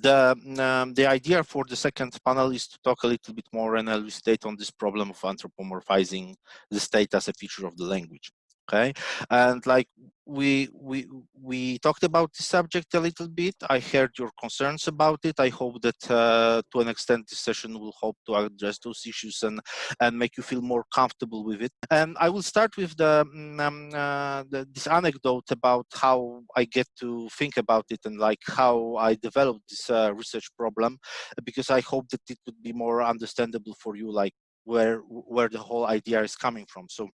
The idea for the second panel is to talk a little bit more and elucidate on this problem of anthropomorphizing the state as a feature of the language. Okay, and like we talked about the subject a little bit. I heard your concerns about it. I hope that to an extent this session will help to address those issues and make you feel more comfortable with it. And I will start with this anecdote about how I get to think about it and like how I developed this research problem, because I hope that it would be more understandable for you, like where the whole idea is coming from. So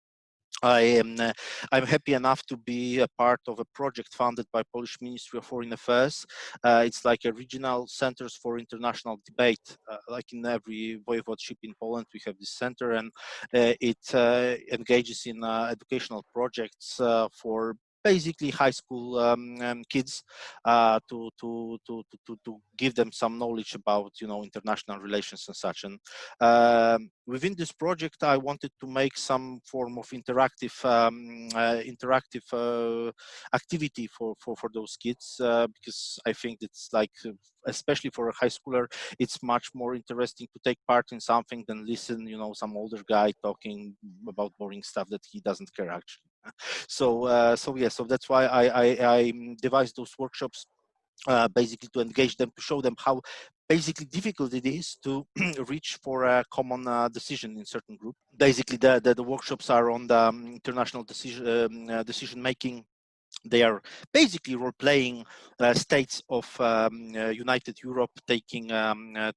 I'm happy enough to be a part of a project funded by Polish Ministry of Foreign Affairs. It's like a regional centers for international debate. Like in every voivodeship in Poland, we have this center, and it engages in educational projects for basically high school kids to give them some knowledge about international relations and such. And within this project, I wanted to make some form of interactive activity for those kids, because I think it's like, especially for a high schooler, it's much more interesting to take part in something than listen, some older guy talking about boring stuff that he doesn't care actually. So that's why I devised those workshops, basically to engage them, to show them how basically difficult it is to reach for a common decision in certain group. Basically, the workshops are on the international decision making. They are basically role-playing states of United Europe taking a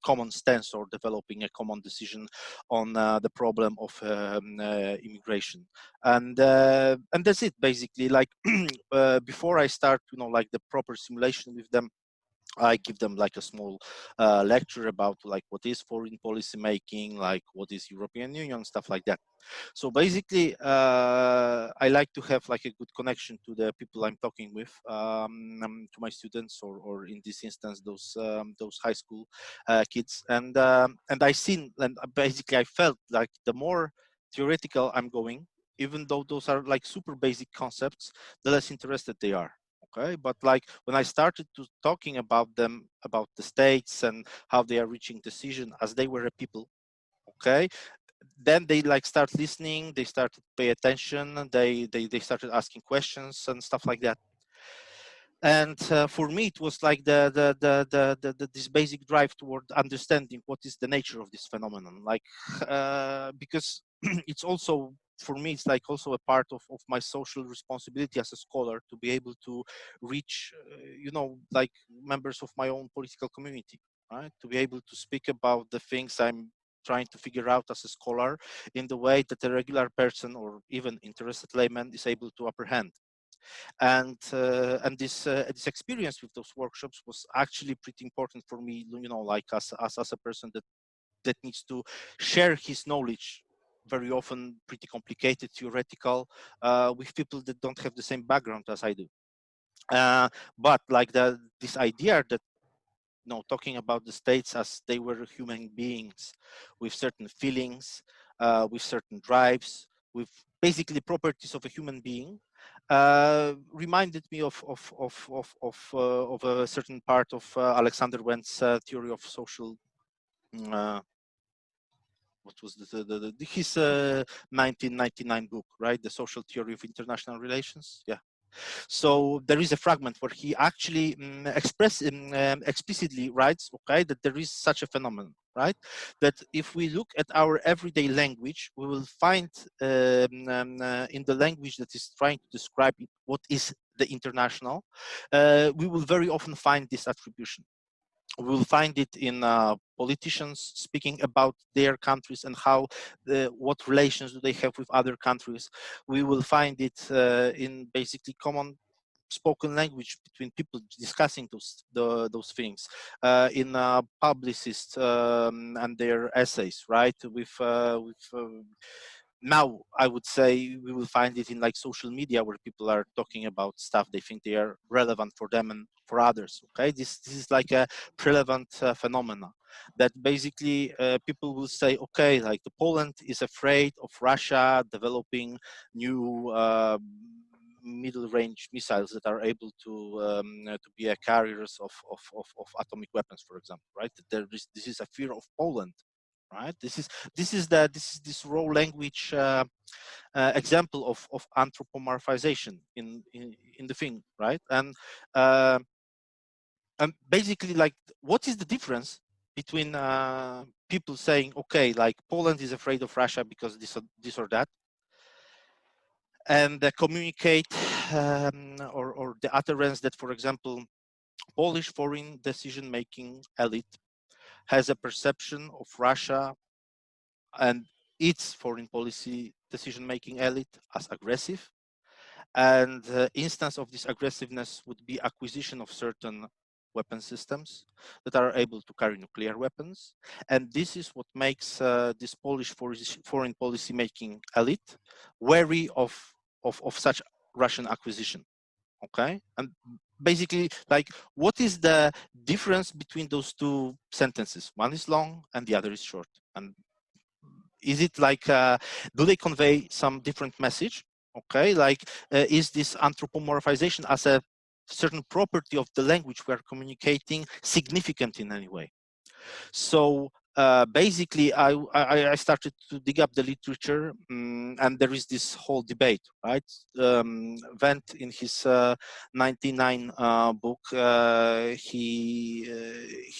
common stance or developing a common decision on the problem of immigration, and that's it basically. Like before I start, like the proper simulation with them, I give them like a small lecture about like what is foreign policy making, like what is European Union, stuff like that. So basically, I like to have like a good connection to the people I'm talking with, to my students, or in this instance, those high school kids. And I seen, and basically I felt like the more theoretical I'm going, even though those are like super basic concepts, the less interested they are. Okay, but like when I started to talking about them, about the states and how they are reaching decision as they were a people, okay, then they like start listening, they started to pay attention, they started asking questions and stuff like that. And for me it was like this basic drive toward understanding what is the nature of this phenomenon, like because it's also, for me it's like also a part of my social responsibility as a scholar to be able to reach like members of my own political community, right, to be able to speak about the things I'm trying to figure out as a scholar in the way that a regular person or even interested layman is able to apprehend. And this experience with those workshops was actually pretty important for me, like as a person that needs to share his knowledge, very often pretty complicated theoretical, with people that don't have the same background as I do. But like this idea that talking about the states as they were human beings with certain feelings, with certain drives, with basically properties of a human being, reminded me of a certain part of Alexander Wendt's theory of social. Uh, what was his 1999 book, right? The Social Theory of International Relations. Yeah. So there is a fragment where he actually explicitly writes, okay, that there is such a phenomenon, right? That if we look at our everyday language, we will find in the language that is trying to describe what is the international, we will very often find this attribution. We will find it in politicians speaking about their countries and how what relations do they have with other countries. We will find it in basically common spoken language between people discussing those things, in publicists and their essays, right? Now I would say we will find it in like social media, where people are talking about stuff they think they are relevant for them and for others. Okay, this is like a relevant phenomena that basically people will say, okay, like the Poland is afraid of Russia developing new middle-range missiles that are able to be carriers of atomic weapons, for example, right? This is a fear of Poland, right? This is this raw language example of anthropomorphization in the thing, right? And basically, like, what is the difference between people saying, okay, like Poland is afraid of Russia because this or that, and communicate or the utterance that, for example, Polish foreign decision-making elite has a perception of Russia and its foreign policy decision-making elite as aggressive, and the instance of this aggressiveness would be acquisition of certain weapon systems that are able to carry nuclear weapons. And this is what makes this Polish foreign policy making elite wary of such Russian acquisition. Okay, and basically, like, what is the difference between those two sentences? One is long and the other is short. And is it like, do they convey some different message? Okay, like, is this anthropomorphization as a certain property of the language we are communicating significant in any way? So basically, I started to dig up the literature, and there is this whole debate, right? Wendt, in his 99 book, he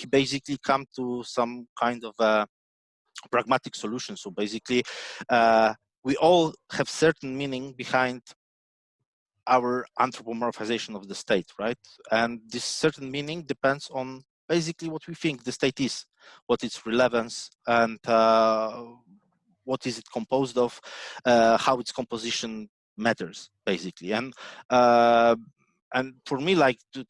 basically come to some kind of a pragmatic solution. So basically, we all have certain meaning behind our anthropomorphization of the state, right? And this certain meaning depends on basically what we think the state is, what its relevance, and what is it composed of, how its composition matters, basically. And for me, like, to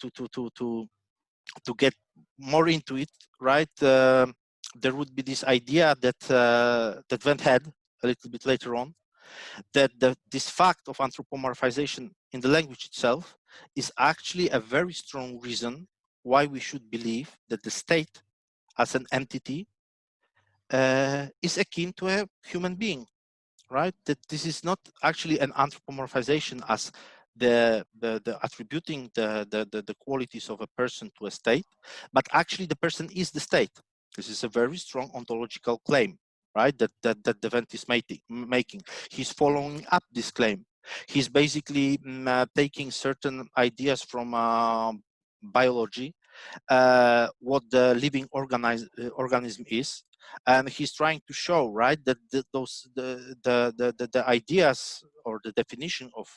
get more into it, right? There would be this idea that that Wendt had a little bit later on, that this fact of anthropomorphization in the language itself is actually a very strong reason why we should believe that the state as an entity is akin to a human being, right? That this is not actually an anthropomorphization as the attributing the qualities of a person to a state, but actually the person is the state. This is a very strong ontological claim, right? That the Wendt is making. He's following up this claim. He's basically taking certain ideas from biology, what the living organism is, and he's trying to show, right, that the ideas or the definition of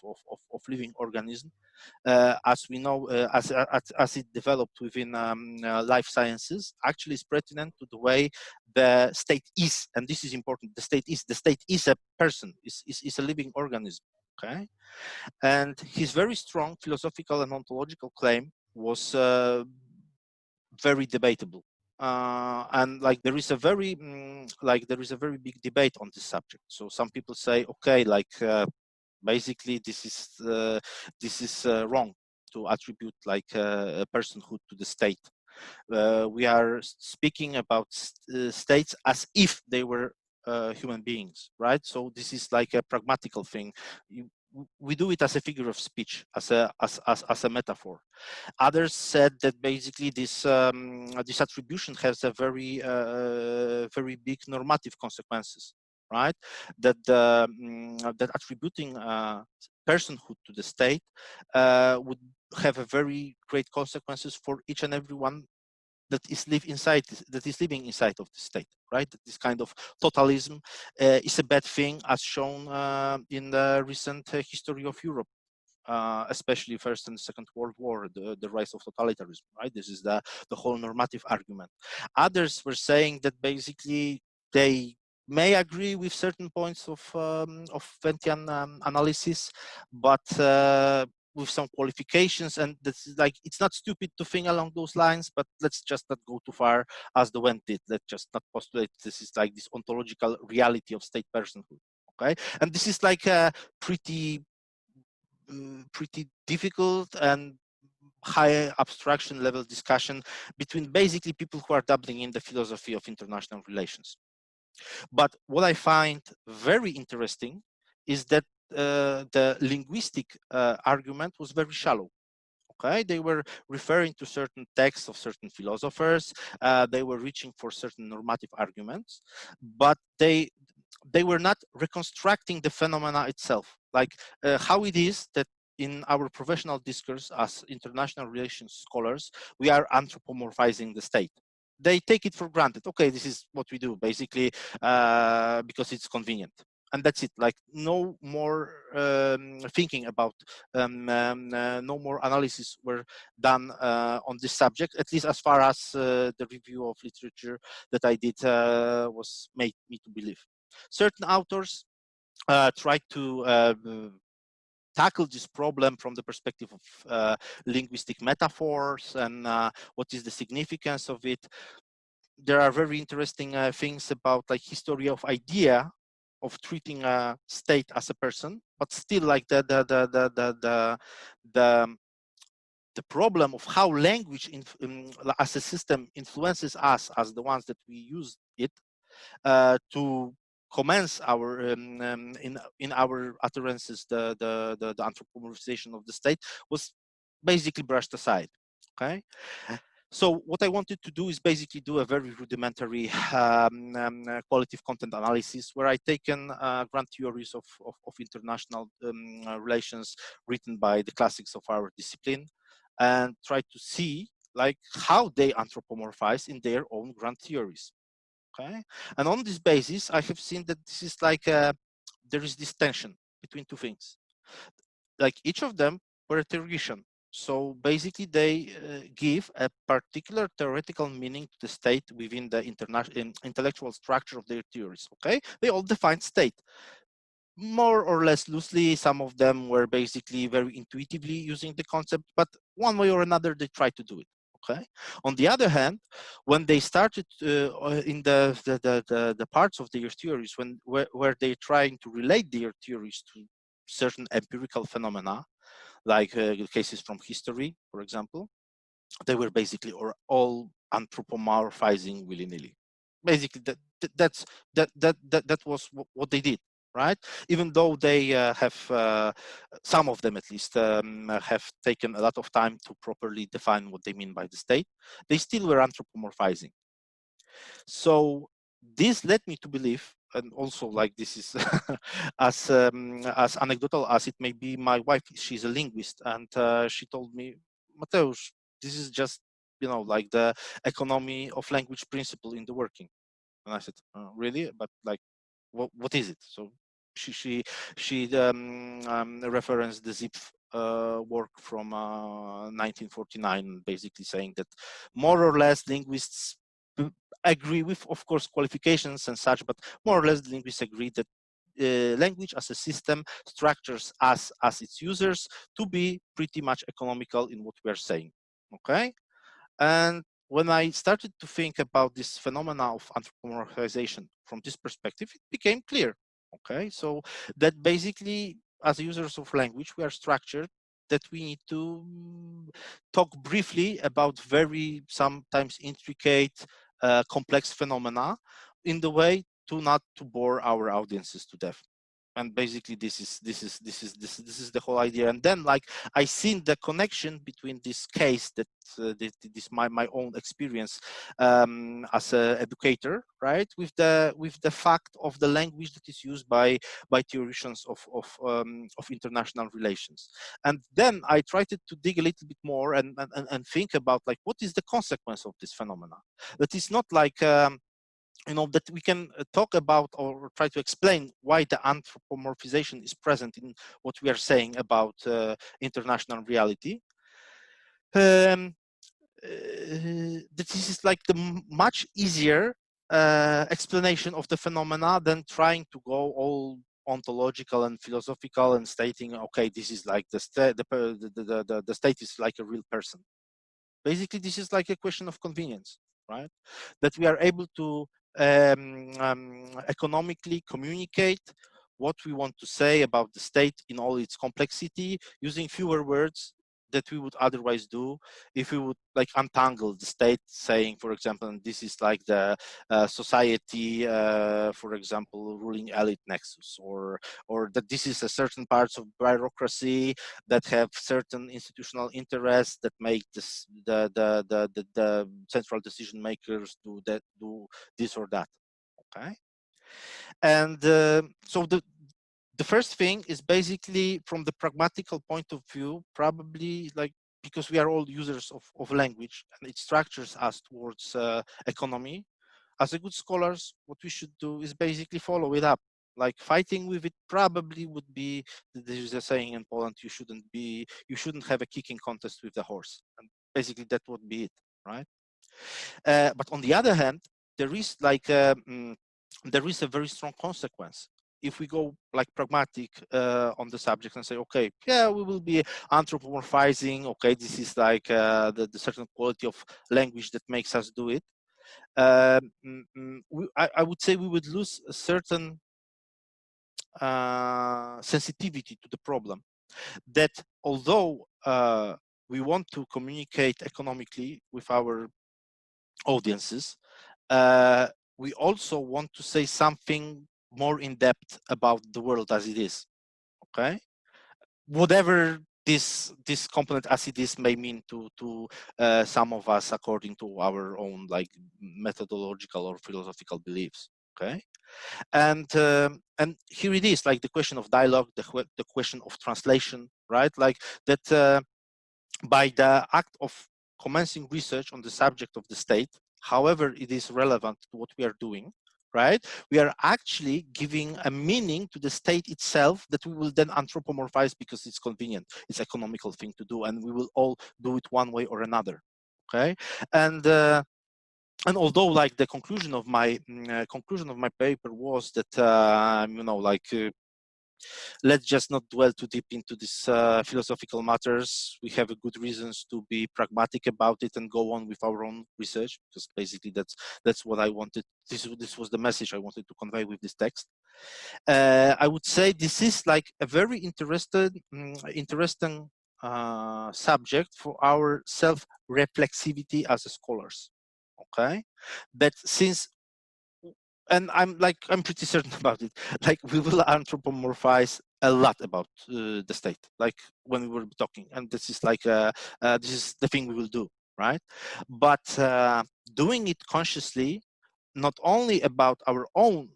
living organism, as we know, as it developed within life sciences, actually is pertinent to the way the state is. And this is important. The state is a person, is a living organism. Okay, and his very strong philosophical and ontological claim was very debatable, and like there is a very big debate on this subject. So some people say, okay, like basically this is wrong to attribute like a personhood to the state. We are speaking about states as if they were human beings, right? So this is like a pragmatical thing. We do it as a figure of speech, as a metaphor. Others said that basically this attribution has a very big normative consequences, right? That attributing personhood to the state would have a very great consequences for each and every one that is living inside of the state, right? This kind of totalism is a bad thing, as shown in the recent history of Europe, especially First and Second World War, the rise of totalitarianism, right? This is the whole normative argument. Others were saying that basically they may agree with certain points of Wendtian analysis, but with some qualifications, and that's like, it's not stupid to think along those lines, but let's just not go too far as the Wendt did. Let's just not postulate this is like this ontological reality of state personhood. Okay, and this is like a pretty difficult and high abstraction level discussion between basically people who are dabbling in the philosophy of international relations. But what I find very interesting is that the linguistic argument was very shallow. Okay, they were referring to certain texts of certain philosophers. They were reaching for certain normative arguments, but they were not reconstructing the phenomena itself, like how it is that in our professional discourse as international relations scholars, we are anthropomorphizing the state. They take it for granted. Okay, this is what we do basically because it's convenient. And that's it, like no more thinking about, no more analysis were done on this subject, at least as far as the review of literature that I did was made me to believe. Certain authors tried to tackle this problem from the perspective of linguistic metaphors and what is the significance of it. There are very interesting things about like history of idea of treating a state as a person, but still like the problem of how language as a system influences us as the ones that we use it to commence our in our utterances the anthropomorphization of the state was basically brushed aside. Okay, so what I wanted to do is basically do a very rudimentary qualitative content analysis where I taken grand theories of international relations written by the classics of our discipline and try to see like how they anthropomorphize in their own grand theories. Okay, and on this basis, I have seen that this is like there is this tension between two things. Like each of them were a theoretician. So basically, they give a particular theoretical meaning to the state within the international intellectual structure of their theories. Okay, they all define state more or less loosely. Some of them were basically very intuitively using the concept, but one way or another, they try to do it. Okay. On the other hand, when they started in the parts of their theories, where they're trying to relate their theories to certain empirical phenomena, like cases from history, for example, they were basically all anthropomorphizing willy-nilly. Basically, that was what they did, right? Even though they have some of them at least have taken a lot of time to properly define what they mean by the state, they still were anthropomorphizing. So this led me to believe, and also like this is as anecdotal as it may be, my wife, she's a linguist, and she told me, Mateusz, this is just, you know, like the economy of language principle in the working. And I said, really? But like, what is it? So she referenced the Zipf work from 1949, basically saying that more or less linguists agree with, of course, qualifications and such, but more or less linguists agree that language as a system structures us as its users to be pretty much economical in what we are saying. Okay, and when I started to think about this phenomena of anthropomorphization from this perspective, it became clear. Okay, so that basically, as users of language, we are structured that we need to talk briefly about very sometimes intricate, complex phenomena in the way to not to bore our audiences to death. And basically this is the whole idea. And then like I seen the connection between this case that this my own experience as a educator, right, with the fact of the language that is used by theoreticians of international relations. And then I tried to dig a little bit more and think about like what is the consequence of this phenomena, that is not like you know, that we can talk about or try to explain why the anthropomorphization is present in what we are saying about international reality. Um, that this is like the much easier explanation of the phenomena than trying to go all ontological and philosophical and stating, okay, this is like the state is like a real person. Basically, this is like a question of convenience, right? That we are able to economically communicate what we want to say about the state in all its complexity using fewer words that we would otherwise do if we would like untangle the state, saying, for example, and this is like the society, for example, ruling elite nexus, or that this is a certain parts of bureaucracy that have certain institutional interests that make this the central decision makers do this or that. Okay, and so the first thing is basically from the pragmatical point of view, probably like because we are all users of language and it structures us towards economy. As a good scholars, what we should do is basically follow it up. Like fighting with it probably would be, there's a saying in Poland, you shouldn't have a kicking contest with the horse. And basically that would be it, right? But on the other hand, there is like there is a very strong consequence if we go like pragmatic on the subject and say, okay, yeah, we will be anthropomorphizing. Okay, this is like the certain quality of language that makes us do it. I would say we would lose a certain sensitivity to the problem. That although we want to communicate economically with our audiences, we also want to say something more in depth about the world as it is. Okay, whatever this component as it is may mean to some of us according to our own like methodological or philosophical beliefs. Okay, and here it is, like the question of dialogue, the question of translation, right? Like that by the act of commencing research on the subject of the state, however it is relevant to what we are doing, right? We are actually giving a meaning to the state itself that we will then anthropomorphize because it's convenient, it's economical thing to do, and we will all do it one way or another. Okay, and although like the conclusion of my paper was that you know, like let's just not dwell too deep into these philosophical matters. We have a good reasons to be pragmatic about it and go on with our own research, because basically that's what I wanted. This was the message I wanted to convey with this text. I would say this is like a very interesting subject for our self-reflexivity as scholars. Okay, that since, and I'm pretty certain about it, like we will anthropomorphize a lot about the state, like when we were talking, and this is like this is the thing we will do, right? But doing it consciously, not only about our own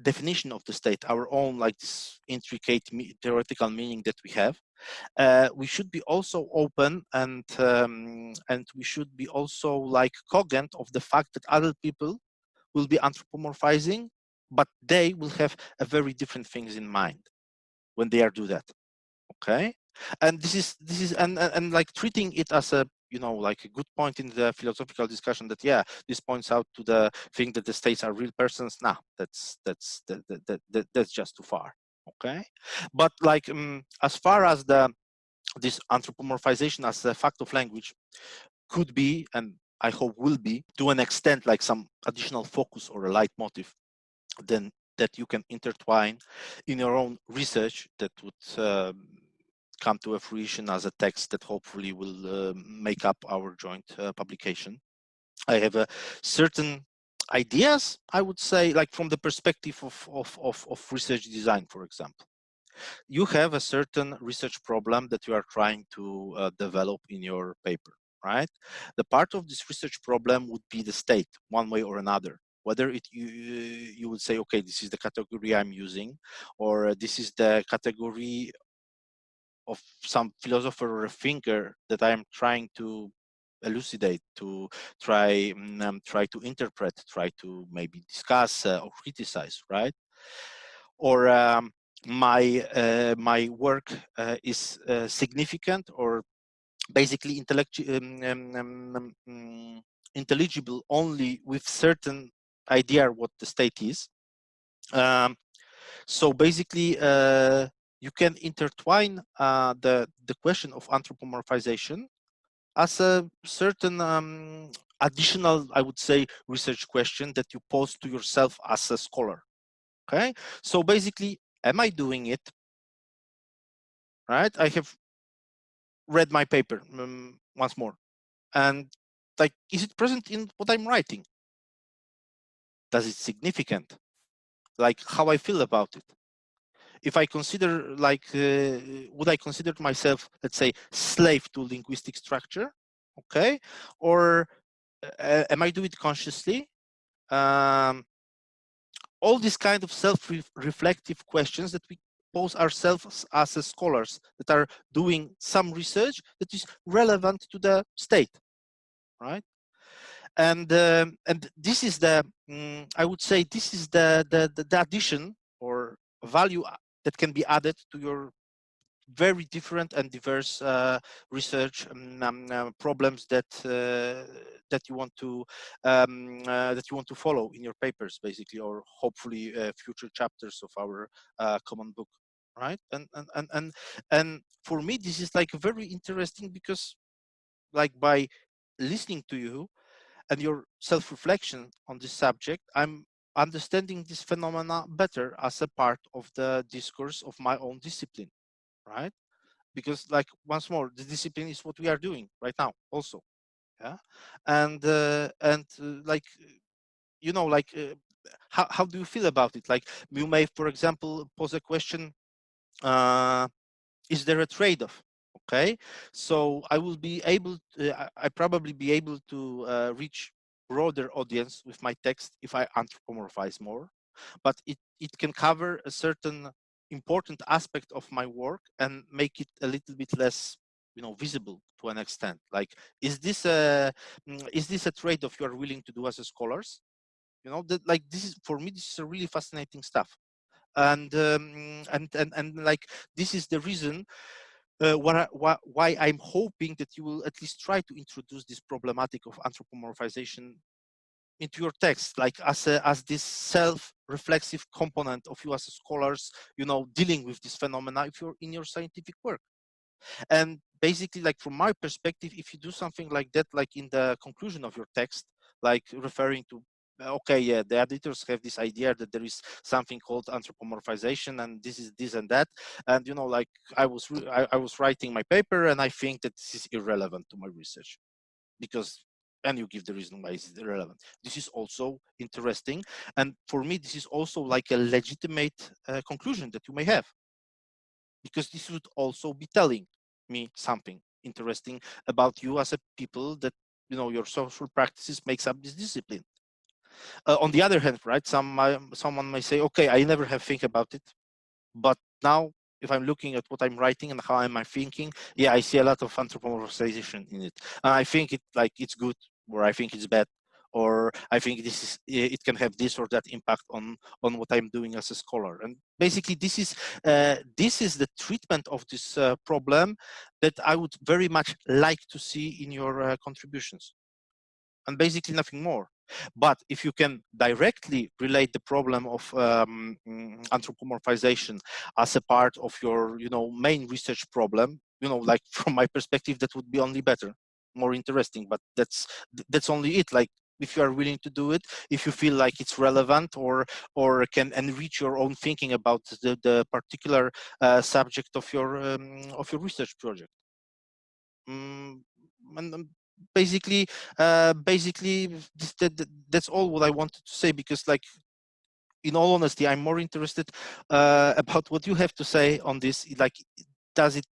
definition of the state, our own like this intricate theoretical meaning that we have, we should be also open, and we should be also like cognizant of the fact that other people will be anthropomorphizing, but they will have a very different things in mind when they are do that. Okay, and this is and like treating it as a, you know, like a good point in the philosophical discussion that, yeah, this points out to the thing that the states are real persons. Nah, that's just too far. Okay, but like as far as this anthropomorphization as a fact of language could be, and I hope will be, to an extent, like some additional focus or a leitmotif, then that you can intertwine in your own research that would come to a fruition as a text that hopefully will make up our joint publication. I have a certain ideas, I would say, like from the perspective of research design, for example. You have a certain research problem that you are trying to develop in your paper, right? The part of this research problem would be the state, one way or another. Whether you would say, okay, this is the category I'm using, or this is the category of some philosopher or a thinker that I'm trying to elucidate, to try to interpret, try to maybe discuss or criticize, right? Or my work is significant or basically intelligible only with certain idea what the state is. So basically, you can intertwine the question of anthropomorphization as a certain additional, I would say, research question that you pose to yourself as a scholar. Okay, so basically, am I doing it right? I have read my paper once more, and like, is it present in what I'm writing? Does it significant? Like how I feel about it? If I consider like, would I consider myself, let's say, slave to linguistic structure? Okay, or am I doing it consciously? Um, all these kind of self-reflective questions that we pose ourselves as scholars that are doing some research that is relevant to the state, right? And this is the, I would say, this is the addition or value that can be added to your very different and diverse research problems that you want to follow in your papers, basically, or hopefully future chapters of our common book, right? And for me, this is like very interesting because, like, by listening to you and your self-reflection on this subject, I'm understanding this phenomena better as a part of the discourse of my own discipline, right? Because, like, once more, the discipline is what we are doing right now also, yeah. And like, like, how do you feel about it? Like, you may, for example, pose a question, uh is there a trade-off? Okay, so I will be able to, I probably be able to reach broader audience with my text if I anthropomorphize more, but it can cover a certain important aspect of my work and make it a little bit less, visible to an extent. Like, is this a trade-off you are willing to do as a scholars? That, like, this is, for me, this is a really fascinating stuff. And like, this is the reason why I'm hoping that you will at least try to introduce this problematic of anthropomorphization into your text, like as this self-reflexive component of you as scholars, dealing with this phenomena if you're in your scientific work. And basically, like, from my perspective, if you do something like that, like in the conclusion of your text, like referring to, okay, yeah, the editors have this idea that there is something called anthropomorphization, and this is this and that, and like, I was writing my paper, and I think that this is irrelevant to my research because, and you give the reason why it's irrelevant. This is also interesting, and for me, this is also like a legitimate conclusion that you may have, because this would also be telling me something interesting about you as a people, that your social practices makes up this discipline. On the other hand, right, someone may say, okay, I never have think about it, but now, if I'm looking at what I'm writing and how am I thinking, yeah, I see a lot of anthropomorphization in it, and I think it's good, or I think it's bad, or I think it can have this or that impact on what I'm doing as a scholar. And basically, this is the treatment of this problem that I would very much like to see in your contributions, and basically nothing more. But if you can directly relate the problem of anthropomorphization as a part of your main research problem, like, from my perspective, that would be only better, more interesting. But that's only it. Like, if you are willing to do it, if you feel like it's relevant, or can enrich your own thinking about the particular subject of your research project. And basically, that's all what I wanted to say, because, like, in all honesty, I'm more interested about what you have to say on this. Like, does it,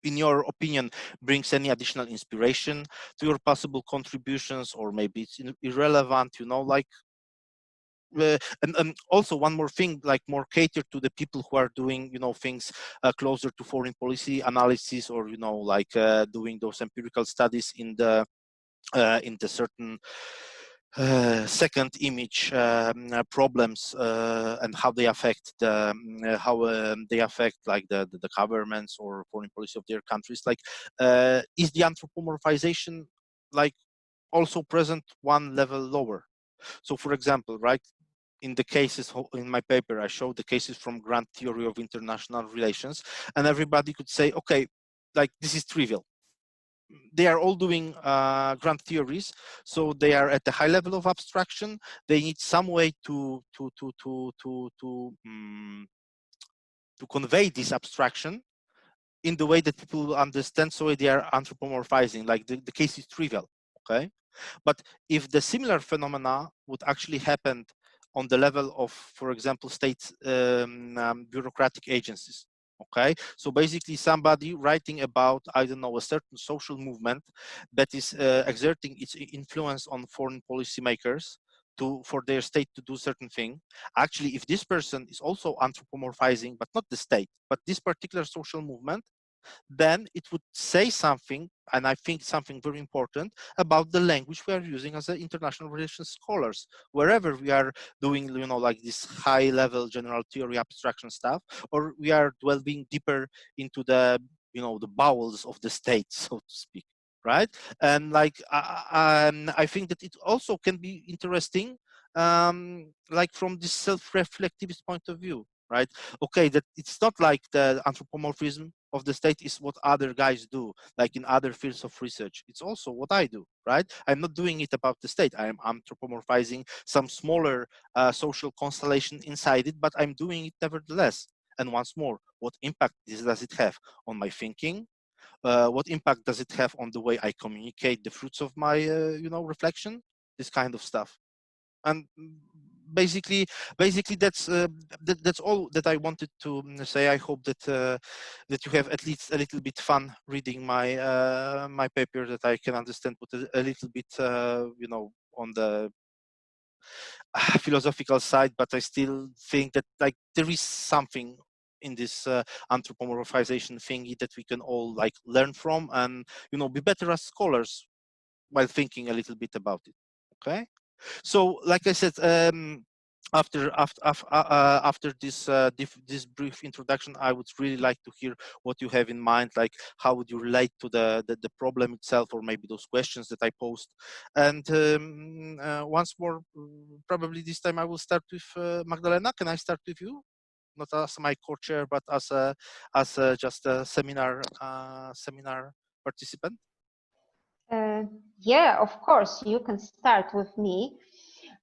in your opinion, brings any additional inspiration to your possible contributions, or maybe it's irrelevant, like, and also one more thing, like, more catered to the people who are doing things closer to foreign policy analysis, or like, doing those empirical studies in the certain second image problems, and how they affect they affect, like, the governments or foreign policy of their countries. Like, is the anthropomorphization, like, also present one level lower? So, for example, right, in the cases in my paper, I showed the cases from grand theory of international relations, and everybody could say, okay, like, this is trivial. They are all doing grand theories, so they are at the high level of abstraction. They need some way to convey this abstraction in the way that people understand, so they are anthropomorphizing, like the case is trivial, okay? But if the similar phenomena would actually happen on the level of, for example, state bureaucratic agencies, okay? So basically somebody writing about, I don't know, a certain social movement that is exerting its influence on foreign policymakers for their state to do certain thing. Actually, if this person is also anthropomorphizing, but not the state, but this particular social movement, then it would say something, and I think something very important, about the language we are using as international relations scholars. Wherever we are doing, you know, like this high level general theory abstraction stuff, or we are delving deeper into the, you know, the bowels of the state, so to speak, right? And like I think that it also can be interesting, like from this self-reflectivist point of view, right? Okay, that it's not like the anthropomorphism of the state is what other guys do, like in other fields of research. It's also what I do, right? I'm not doing it about the state. I'm anthropomorphizing some smaller social constellation inside it, but I'm doing it nevertheless. And once more, what impact does it have on my thinking? What impact does it have on the way I communicate the fruits of my, you know, reflection? This kind of stuff. And basically that's all that I wanted to say. I hope that that you have at least a little bit fun reading my my paper, that I can understand what a little bit you know, on the philosophical side, but I still think that like there is something in this anthropomorphization thingy that we can all like learn from, and you know, be better as scholars while thinking a little bit about it. Okay. So, like I said, after this brief introduction, I would really like to hear what you have in mind. Like, how would you relate to the problem itself, or maybe those questions that I posed? And once more, probably this time I will start with Magdalena. Can I start with you? Not as my co-chair, but as just a seminar participant. Uh, yeah, of course, you can start with me.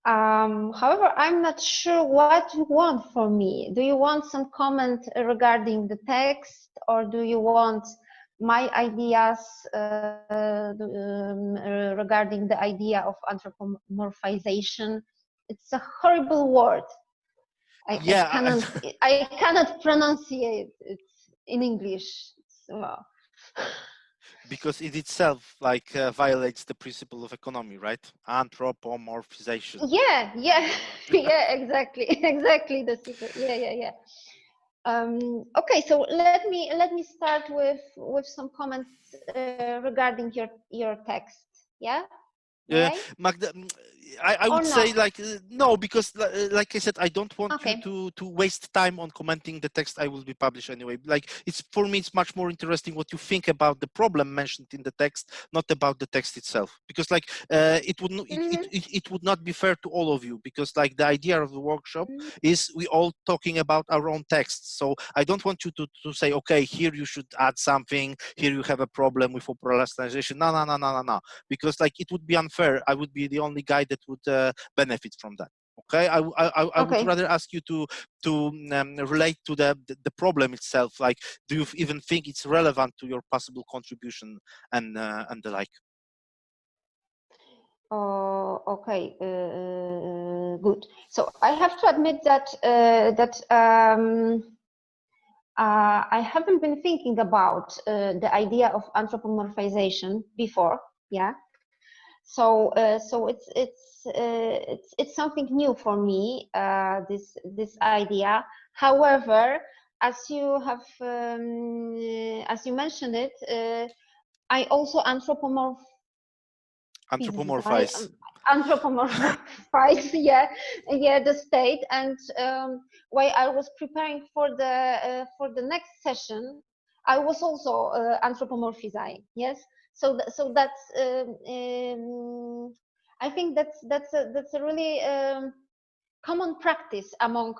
However, I'm not sure what you want from me. Do you want some comment regarding the text, or do you want my ideas regarding the idea of anthropomorphization? It's a horrible word. Yeah. I cannot pronunciate it in English. Well, Because it itself like violates the principle of economy, right? Anthropomorphization. yeah, yeah, exactly, exactly the secret. Yeah. Okay, so let me start with some comments regarding your text. Yeah, may I Magda, I or would say no? like no, because like I said, I don't want you Okay. to waste time on commenting the text I will be published anyway. Like, it's, for me, it's much more interesting what you think about the problem mentioned in the text, not about the text itself. Because like it would not be fair to all of you, because like the idea of the workshop is we all talking about our own texts. So I don't want you to say, okay, here you should add something, here you have a problem with operationalization. No, because like it would be unfair. I would be the only guy that would benefit from that. Okay, I would Okay. rather ask you to relate to the problem itself. Like, do you even think it's relevant to your possible contribution and the like? Oh, okay. Good. So I have to admit that I haven't been thinking about the idea of anthropomorphization before. Yeah. So it's something new for me. This idea. However, as you have as you mentioned it, I also Anthropomorphize. anthropomorphize, yeah, the state. And while I was preparing for the next session, I was also anthropomorphizing. Yes, so that's I think that's a really common practice among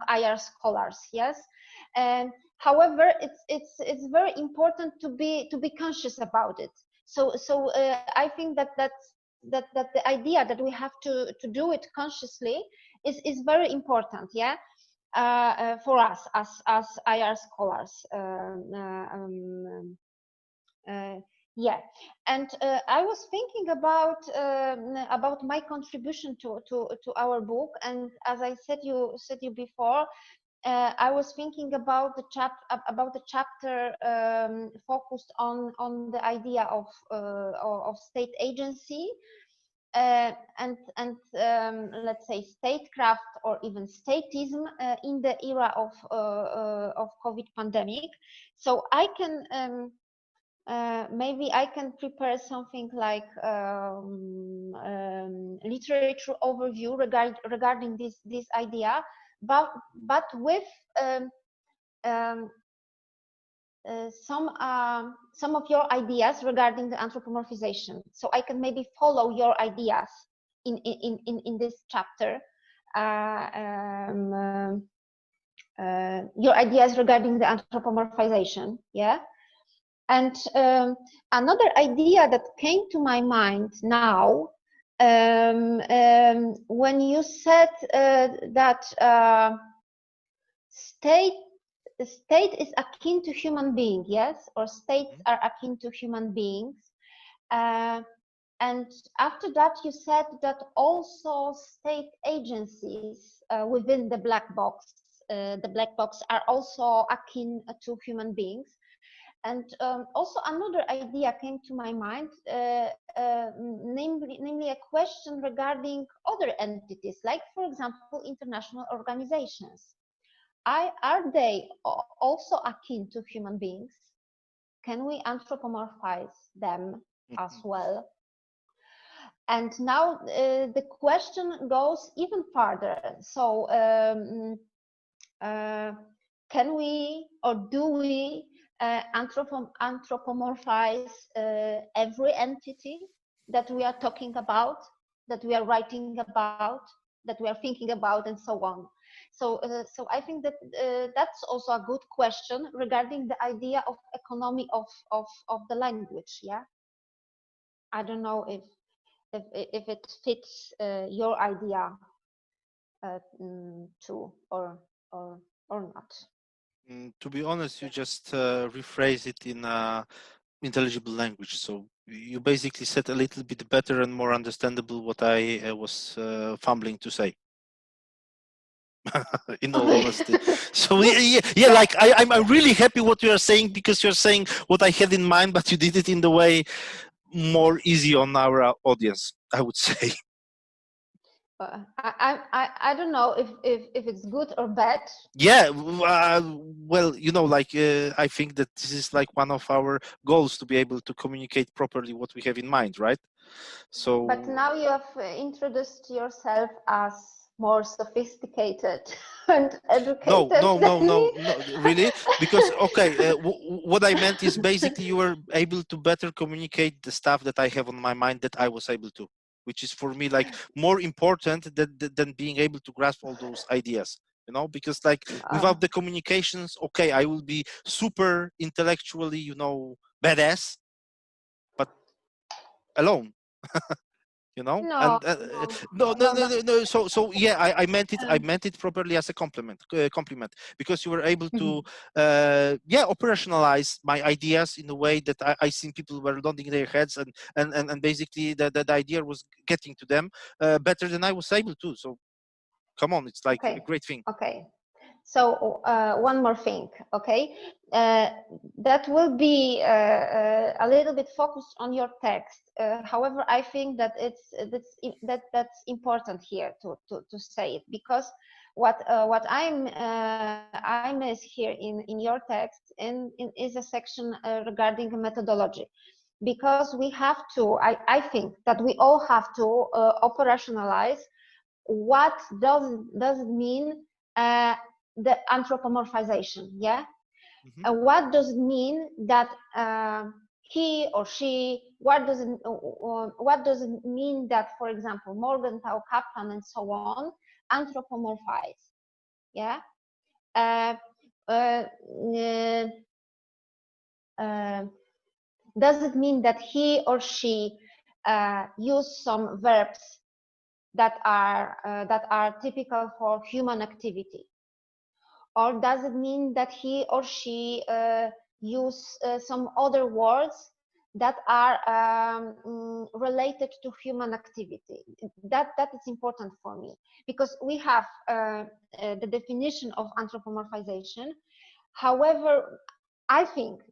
IR scholars. Yes, and however, it's very important to be conscious about it. So I think that the idea that we have to do it consciously is very important. Yeah. for us as IR scholars. Yeah, and I was thinking about my contribution to our book, and as I said you before, I was thinking about the chapter focused on the idea of state agency, and let's say statecraft or even statism in the era of COVID pandemic. So I can maybe I can prepare something like literature overview regarding this idea, but with um, um, some of your ideas regarding the anthropomorphization. So I can maybe follow your ideas in this chapter. Your ideas regarding the anthropomorphization, yeah. And another idea that came to my mind now, when you said that state is akin to human being, yes, or states are akin to human beings. And after that, you said that also state agencies within the black box are also akin to human beings. And also another idea came to my mind, namely a question regarding other entities, like, for example, international organizations. Are they also akin to human beings? Can we anthropomorphize them as well? And now the question goes even further. So can we, or do we anthropomorphize every entity that we are talking about, that we are writing about, that we are thinking about, and so on? So, so I think that that's also a good question regarding the idea of economy of the language. Yeah, I don't know if it fits your idea too, or not. To be honest, you just rephrase it in intelligible language. So you basically said a little bit better and more understandable what I was fumbling to say. In all honesty, so yeah, like I'm really happy what you are saying, because you're saying what I had in mind, but you did it in the way more easy on our audience, I would say. I don't know if it's good or bad. Yeah, well, you know, like I think that this is like one of our goals, to be able to communicate properly what we have in mind, right? So but now you have introduced yourself as more sophisticated and educated than me. no, really, because okay, what I meant is basically you were able to better communicate the stuff that I have on my mind that I was able to, which is for me like more important than being able to grasp all those ideas, you know, because like without the communications, okay, I will be super intellectually, you know, badass, but alone. You know, No, and no, no, no. no, so yeah, I meant it properly as a compliment, because you were able to yeah, operationalize my ideas in a way that I seen people were nodding their heads, and basically the idea was getting to them better than I was able to. So come on, it's like a Okay, great thing. okay. So one more thing, okay? That will be a little bit focused on your text. However, I think that that's important here to say it, because what I miss here in your text is a section regarding methodology, because we have to. I think that we all have to operationalize what does it mean, the anthropomorphization, yeah. What does it mean that he or she, what does it mean that, for example, Morgenthau, Kaplan, and so on anthropomorphize, yeah. uh, uh, uh, does it mean that he or she use some verbs that are typical for human activity? or does it mean that he or she use some other words that are related to human activity? That is important for me, because we have the definition of anthropomorphization. However, I think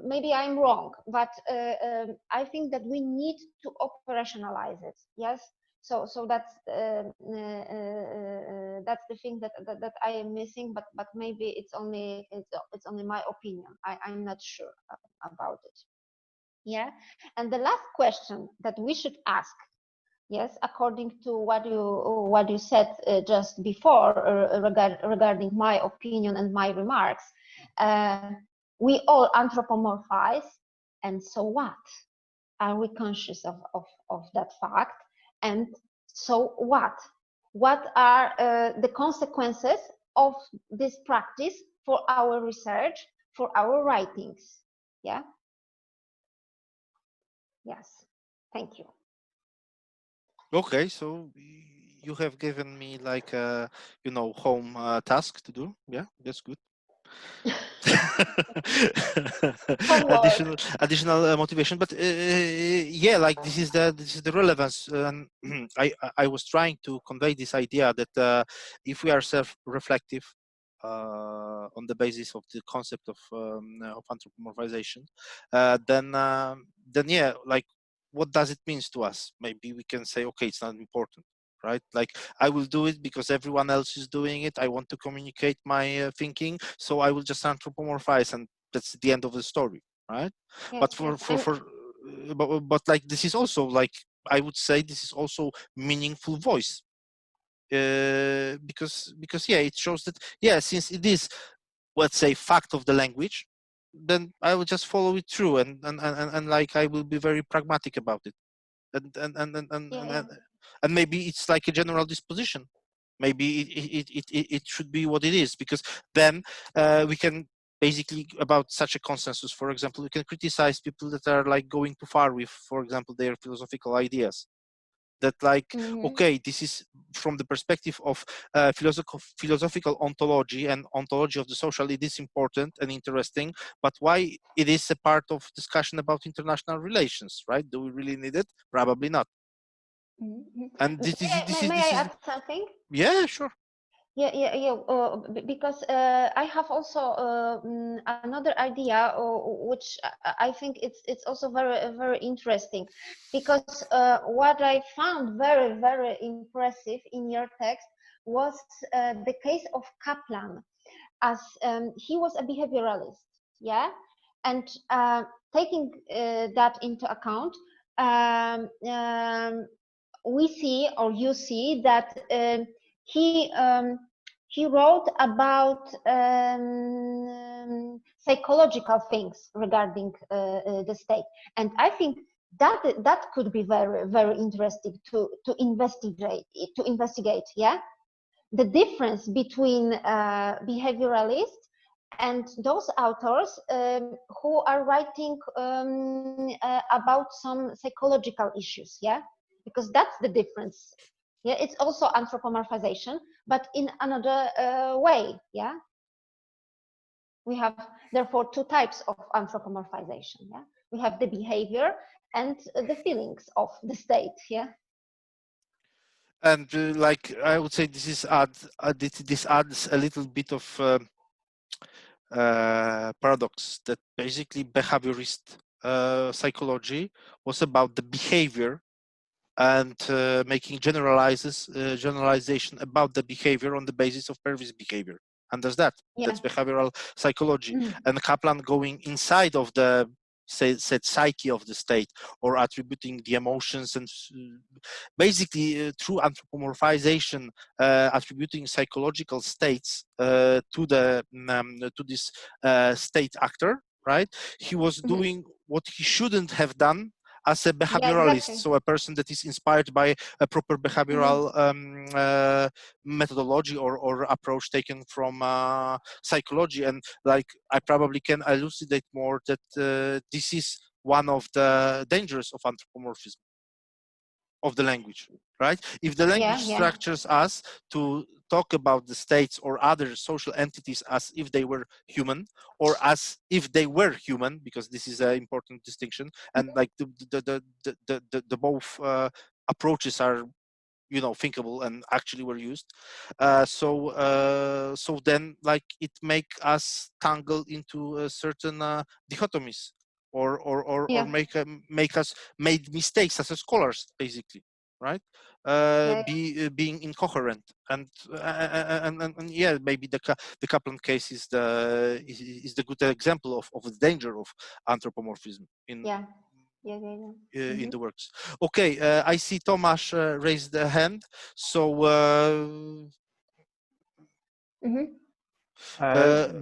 maybe I'm wrong, but I think that we need to operationalize it. Yes, so that's the thing that I am missing. But maybe it's only my opinion. I'm not sure about it. Yeah, and the last question that we should ask, yes, according to what you said just before regarding my opinion and my remarks, uh, we all anthropomorphize, and so what? Are we conscious of that fact? And so what? What are the consequences of this practice for our research, for our writings? Yeah. Yes. Thank you. Okay, so you have given me like a home task to do. Yeah, that's good. Homework. additional motivation, but yeah, like this is the relevance, and I was trying to convey this idea that if we are self-reflective on the basis of the concept of anthropomorphization, then yeah, like what does it mean to us? Maybe we can say, okay, it's not important, right? Like I will do it because everyone else is doing it. I want to communicate my thinking, so I will just anthropomorphize, and that's the end of the story, right? Yes, But yes. but like this is also, like, I would say this is also meaningful voice, because yeah, it shows that, yeah, since it is, let's say, fact of the language, then I will just follow it through, and like I will be very pragmatic about it, Yeah, yeah. and maybe it's like a general disposition. Maybe it should be what it is, because then we can basically, about such a consensus, for example, we can criticize people that are like going too far with, for example, their philosophical ideas, that like, Mm-hmm. okay, this is from the perspective of philosophical ontology and ontology of the social, it is important and interesting, but why it is a part of discussion about international relations, right? Do we really need it? Probably not. Mm-hmm. And May this I is add something? yeah, sure. Yeah, yeah, yeah. Because I have also another idea, which I think it's also very interesting, because what I found very impressive in your text was the case of Kaplan, as he was a behavioralist, yeah, and taking that into account, um, um, we see, or you see, that he um, he wrote about psychological things regarding the state, and I think that could be very interesting to investigate. Yeah, the difference between behavioralists and those authors who are writing about some psychological issues. Yeah, because that's the difference. Yeah, it's also anthropomorphization, but in another way. Yeah, we have therefore two types of anthropomorphization. Yeah, we have the behavior and the feelings of the state. Yeah. And like I would say, this adds a little bit of paradox, that basically behaviorist psychology was about the behavior, and making generalization about the behavior on the basis of previous behavior. And that's Yeah. behavioral psychology. Mm. And Kaplan going inside of the said psyche of the state, or attributing the emotions, and basically through anthropomorphization, attributing psychological states to this state actor, right? He was Mhm. doing what he shouldn't have done as a Yeah, behavioralist, exactly. so a person that is inspired by a proper Hmm. behavioral methodology, or approach taken from psychology. And like I probably can elucidate more that this is one of the dangers of anthropomorphism. of the language, right? If the language Yeah, yeah, structures us to talk about the states or other social entities as if they were human, or as if they were human, because this is an important distinction, and like the both approaches are, you know, thinkable and actually were used. So then, like, it make us tangle into certain dichotomies, or yeah, make us made mistakes as a scholars, basically, right? yeah, Being incoherent, and yeah, maybe the Kaplan case is the good example of the danger of anthropomorphism yeah, yeah, yeah, yeah. in Mm-hmm. the works. Okay, I see Tomasz raised a hand. So Mm-hmm. Uh, uh,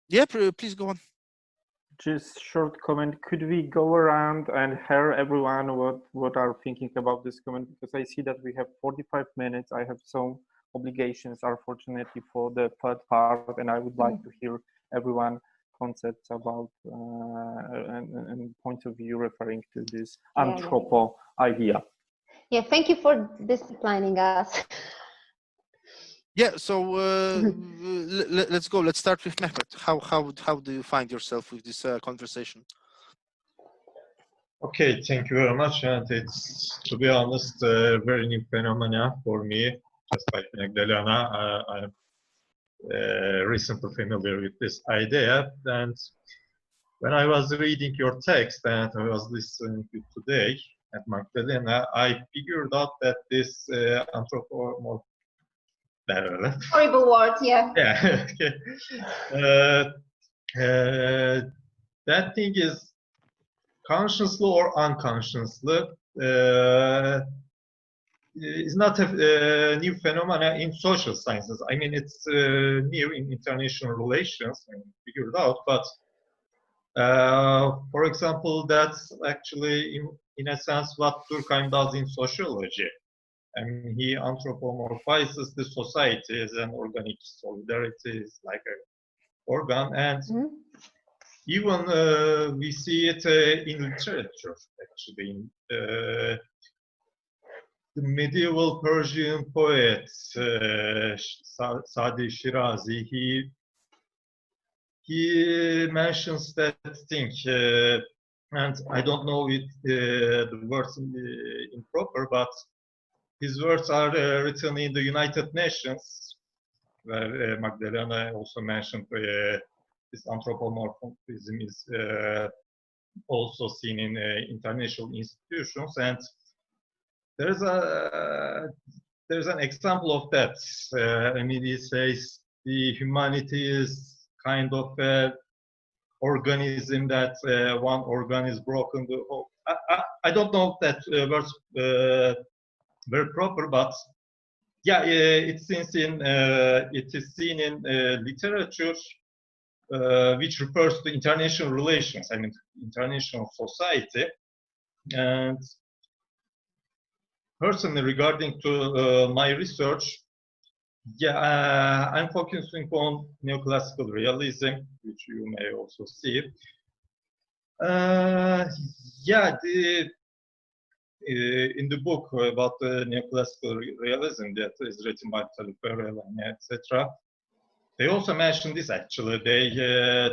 yeah, please go on. just short comment. Could we go around and hear everyone what are thinking about this comment? Because I see that we have 45 minutes. I have some obligations, unfortunately, for the third part, and I would like to hear everyone concepts about and point of view referring to this Yeah, yeah, anthropo idea. yeah. Thank you for disciplining us. Yeah, so let's go. Let's start with Mehmet. How do you find yourself with this conversation? Okay, thank you very much. And it's, to be honest, a very new phenomena for me. Just like Magdalena, I'm recently familiar with this idea. And when I was reading your text and I was listening to today at Magdalena, I figured out that this anthropomorphism. Horrible word. Yeah. Yeah. That thing is consciously or unconsciously is not a new phenomena in social sciences. I mean, it's new in international relations, I figured out, but for example, that's actually in a sense what Durkheim does in sociology. I mean, he anthropomorphizes the society as an organic solidarity, is like an organ, and even we see it in literature, actually. The medieval Persian poet Sadi Shirazi, he mentions that thing, and I don't know it, the words improper, but his words are written in the United Nations, where Magdalena also mentioned this anthropomorphism is also seen in international institutions, and there's an example of that. I mean, he says the humanity is kind of an organism that one organ is broken. I don't know if that words very proper, but yeah, it is seen in literature, which refers to international relations. I mean, international society, and personally, regarding to my research, yeah, I'm focusing on neoclassical realism, which you may also see. Yeah, in the book about the neoclassical realism that is written by Taluperel and etc., they also mention this actually. They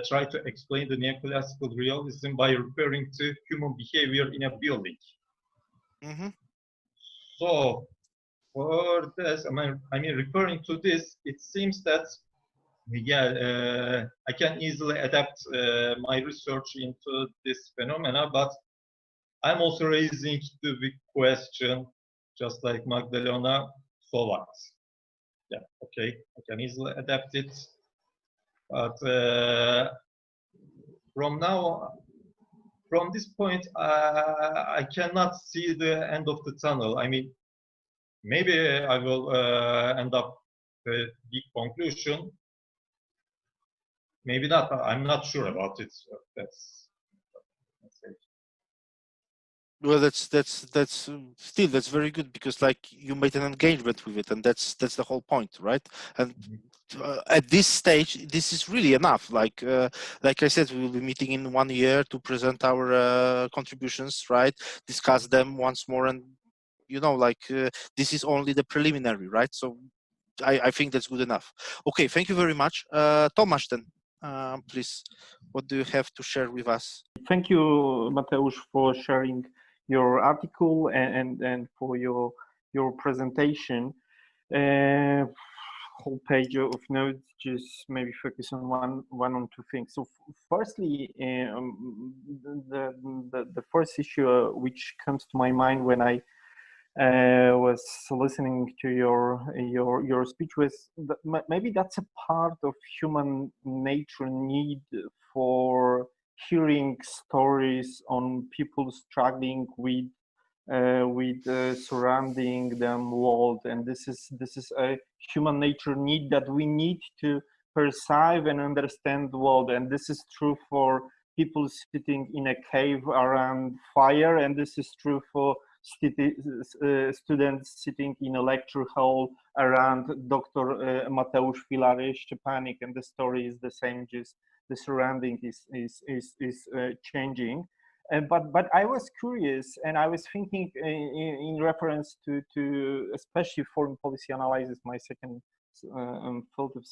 try to explain the neoclassical realism by referring to human behavior in a building. Mm-hmm. So, for this, I mean, referring to this, it seems that, yeah, I can easily adapt my research into this phenomena, but I'm also raising the big question, just like Magdalena, so what? Yeah, okay, I can easily adapt it, but from this point, I cannot see the end of the tunnel. I mean, maybe I will end up the big conclusion. Maybe not. I'm not sure about it. So that's it. Well, that's still that's very good, because like you made an engagement with it, and that's the whole point, right? And at this stage, this is really enough. Like I said, we will be meeting in 1 year to present our contributions, right? Discuss them once more, and this is only the preliminary, right? So I think that's good enough. Okay, thank you very much. Tomasz, then, please, what do you have to share with us? Thank you, Mateusz, for sharing your article and for your presentation. Whole page of notes, just maybe focus on one or two things. So firstly, the first issue which comes to my mind when I was listening to your speech was that maybe that's a part of human nature need for hearing stories on people struggling with surrounding them world, and this is a human nature need that we need to perceive and understand the world, and this is true for people sitting in a cave around fire, and this is true for students sitting in a lecture hall around Dr. Mateusz Filary Szczepanik, and the story is the same, just the surrounding is changing. But I was curious, and I was thinking in reference to especially foreign policy analysis, my second field of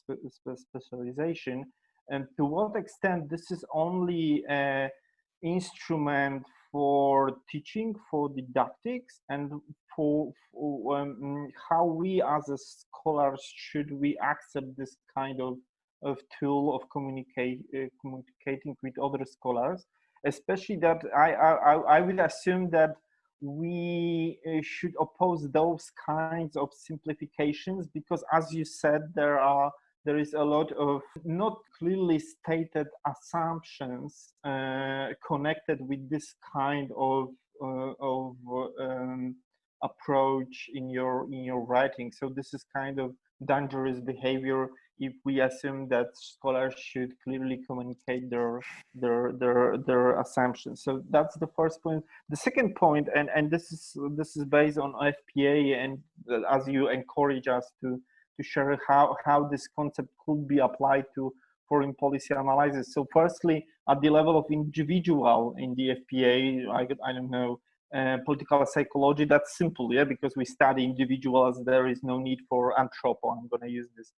specialization, and to what extent this is only an instrument for teaching, for didactics, and for how we as a scholars should we accept this kind of tool of communicating with other scholars, especially that I would assume that we should oppose those kinds of simplifications, because as you said, there is a lot of not clearly stated assumptions connected with this kind of approach in your writing. So this is kind of dangerous behavior if we assume that scholars should clearly communicate their assumptions. So that's the first point. The second point, and this is based on FPA, and as you encourage us to share how this concept could be applied to foreign policy analysis. So firstly, at the level of individual in the FPA, I don't know, political psychology, that's simple, yeah, because we study individuals. There is no need for anthropo. I'm going to use this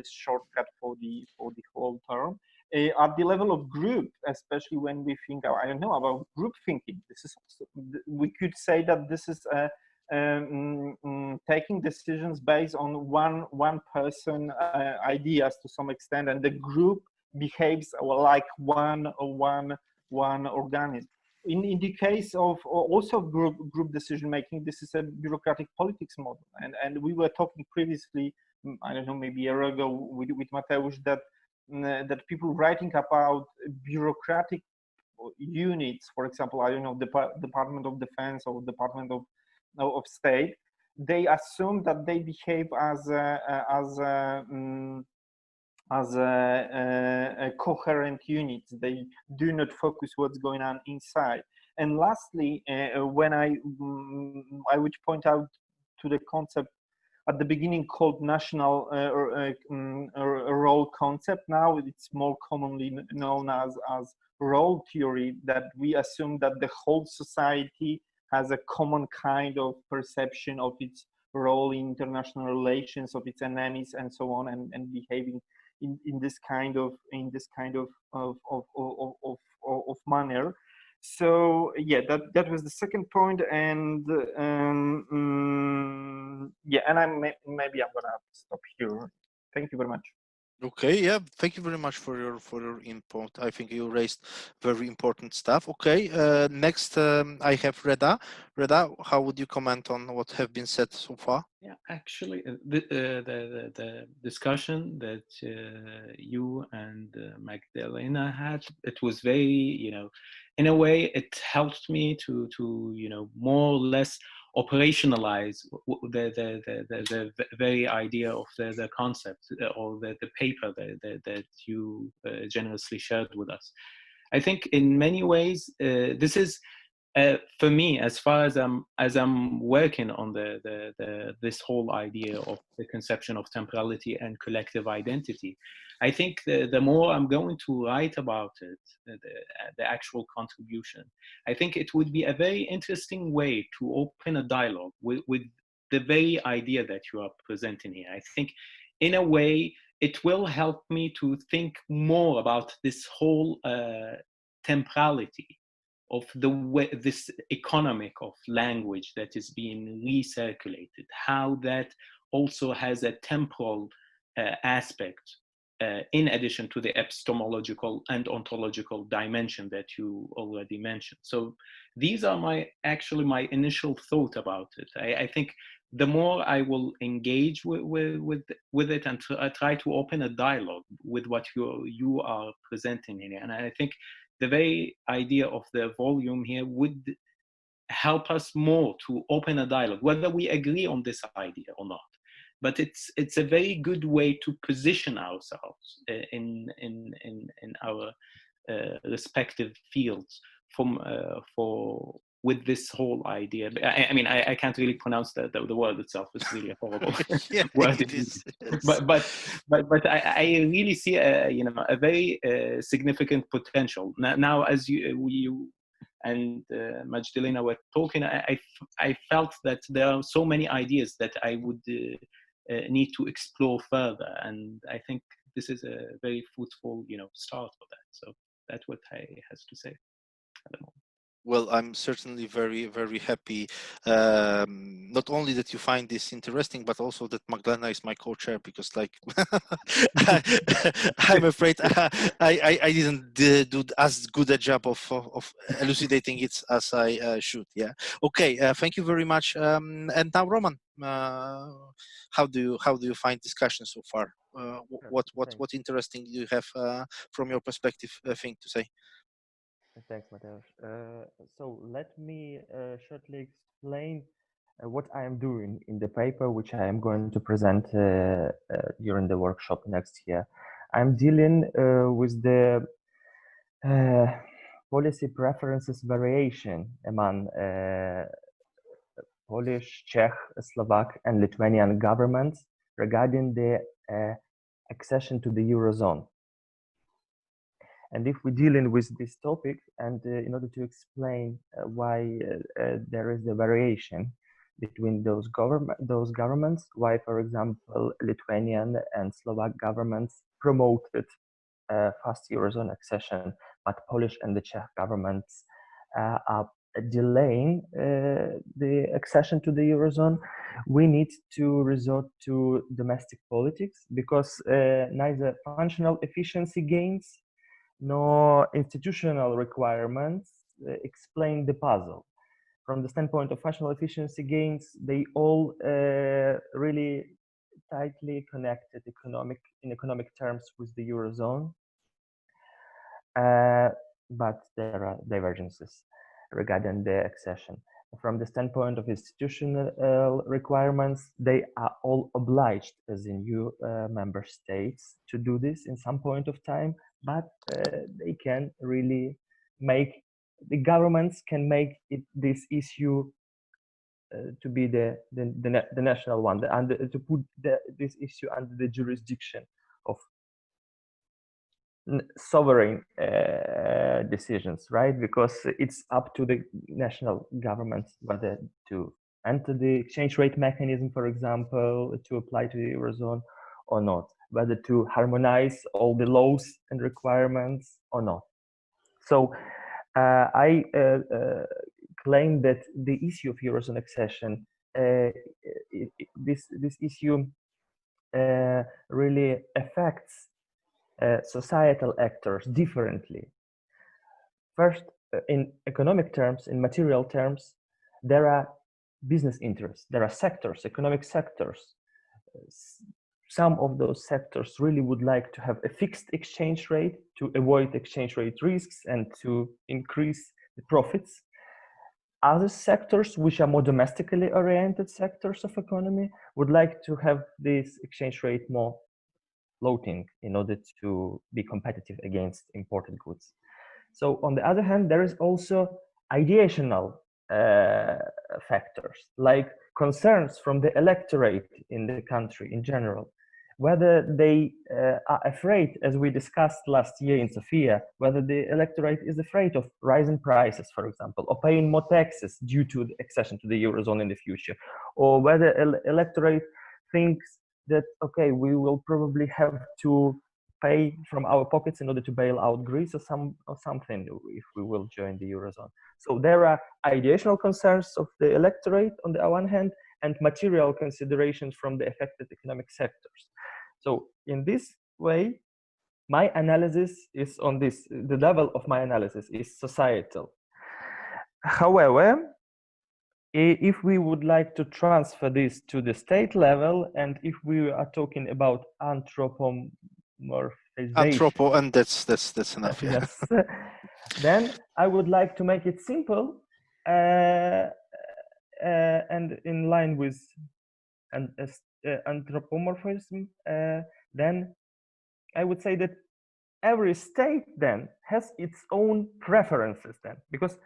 shortcut for the whole term. At the level of group, especially when we think, I don't know, about group thinking, this is also, we could say that this is taking decisions based on one person ideas to some extent, and the group behaves like one organism. In the case of also group decision making, this is a bureaucratic politics model, and we were talking previously, I don't know, maybe a year ago with Mateusz, that people writing about bureaucratic units, for example, I don't know, Department of Defense or Department of State, they assume that they behave as a coherent unit. They do not focus what's going on inside. And lastly, when I would point out to the concept at the beginning called national role concept. Now it's more commonly known as role theory, that we assume that the whole society has a common kind of perception of its role in international relations, of its enemies, and so on, and behaving in this kind of manner. So yeah, that was the second point, and yeah, and maybe I'm gonna stop here. Thank you very much. Okay, yeah, thank you very much for your input. I think you raised very important stuff. Okay, next I have Reda. Reda, how would you comment on what have been said so far? Yeah, actually, the discussion that you and Magdalena had, it was very, in a way, it helped me to more or less operationalize the very idea of the concept or the paper that you generously shared with us. I think in many ways, this is for me, as far as I'm working on this whole idea of the conception of temporality and collective identity, I think the more I'm going to write about it, the actual contribution, I think it would be a very interesting way to open a dialogue with the very idea that you are presenting here. I think, in a way, it will help me to think more about this whole temporality of the way, this economic of language that is being recirculated, how that also has a temporal aspect in addition to the epistemological and ontological dimension that you already mentioned. So these are my initial thought about it. I think the more I will engage with it and try to open a dialogue with what you are presenting here, and I think the very idea of the volume here would help us more to open a dialogue, whether we agree on this idea or not. But it's a very good way to position ourselves in our respective fields with this whole idea. I mean, I can't really pronounce the word itself. It's really a horrible Yeah, word. it is. But I really see a very significant potential. Now as you and Magdalena were talking, I felt that there are so many ideas that I would need to explore further, and I think this is a very fruitful start for that. So that's what I has to say at the moment. Well, I'm certainly very, very happy, not only that you find this interesting, but also that Magdalena is my co-chair, because like, I'm afraid I didn't do as good a job of elucidating it as I should. Yeah. Okay. Thank you very much. And now, Roman, how do you find discussion so far? What interesting do you have from your perspective thing to say? Thanks, Mateusz. So let me shortly explain what I am doing in the paper, which I am going to present during the workshop next year. I'm dealing with the policy preferences variation among Polish, Czech, Slovak, and Lithuanian governments regarding the accession to the Eurozone. And if we're dealing with this topic, and in order to explain why there is a variation between those governments, why, for example, Lithuanian and Slovak governments promoted fast Eurozone accession, but Polish and the Czech governments are delaying the accession to the Eurozone, we need to resort to domestic politics, because neither functional efficiency gains nor institutional requirements explain the puzzle. From the standpoint of functional efficiency gains, they all really tightly connected in economic terms with the Eurozone, but there are divergences regarding the accession. From the standpoint of institutional requirements, they are all obliged as the new member states to do this in some point of time, but they can really the governments can make this issue to be the national one, to put this issue under the jurisdiction of sovereign decisions, right? Because it's up to the national governments whether to enter the exchange rate mechanism, for example, to apply to the Eurozone or not, whether to harmonize all the laws and requirements or not. So I claim that the issue of Eurozone accession, this issue really affects societal actors differently. First, in economic terms, in material terms, there are business interests, there are sectors, economic sectors. Some of those sectors really would like to have a fixed exchange rate to avoid exchange rate risks and to increase the profits. Other sectors, which are more domestically oriented sectors of economy, would like to have this exchange rate more floating in order to be competitive against imported goods. So on the other hand, there is also ideational factors, like concerns from the electorate in the country in general, whether they are afraid, as we discussed last year in Sofia, whether the electorate is afraid of rising prices, for example, or paying more taxes due to the accession to the Eurozone in the future, or whether electorate thinks that, okay, we will probably have to pay from our pockets in order to bail out Greece or something if we will join the Eurozone. So there are ideational concerns of the electorate on the one hand, and material considerations from the affected economic sectors. So in this way, my analysis is on this, the level of my analysis is societal. However, if we would like to transfer this to the state level, and if we are talking about anthropomorphization, and that's enough. Yeah. Yes, then I would like to make it simple and in line with anthropomorphism. Then I would say that every state then has its own preferences then, because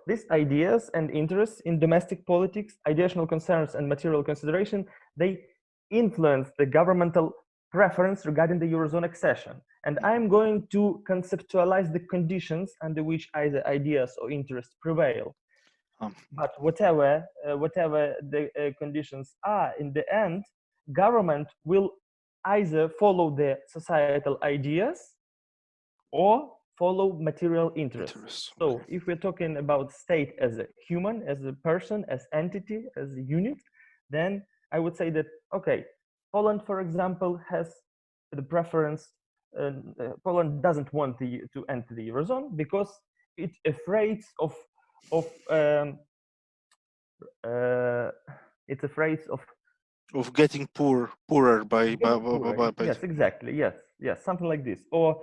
these ideas and interests in domestic politics, ideational concerns and material consideration, they influence the governmental preference regarding the Eurozone accession. And I'm going to conceptualize the conditions under which either ideas or interests prevail. But whatever the conditions are, in the end, government will either follow the societal ideas or follow material interests. So if we're talking about state as a human, as a person, as entity, as a unit, then I would say that, okay, Poland, for example, has the preference. Poland doesn't want to enter the Eurozone because it's afraid of getting poorer by yes, exactly, yes, something like this. Or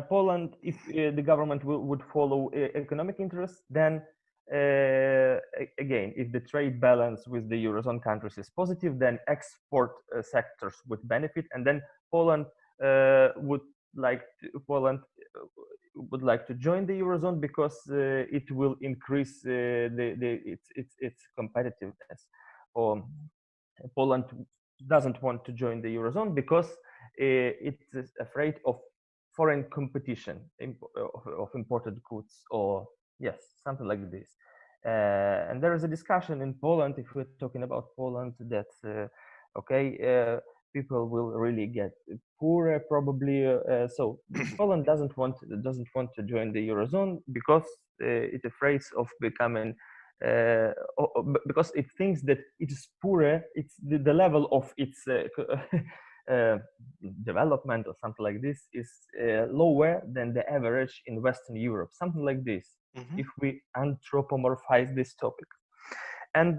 Poland, if the government would follow economic interests, then again, if the trade balance with the Eurozone countries is positive, then export sectors would benefit, and then Poland would like to join the Eurozone because it will increase its competitiveness. Or Poland doesn't want to join the Eurozone because it is afraid of foreign competition of imported goods, or yes, something like this. And there is a discussion in Poland, if we're talking about Poland, that people will really get poorer probably. So Poland doesn't want to join the Eurozone because it's afraid of becoming because it thinks that it is poorer. It's the level of its development or something like this is lower than the average in Western Europe, something like this. If we anthropomorphize this topic. And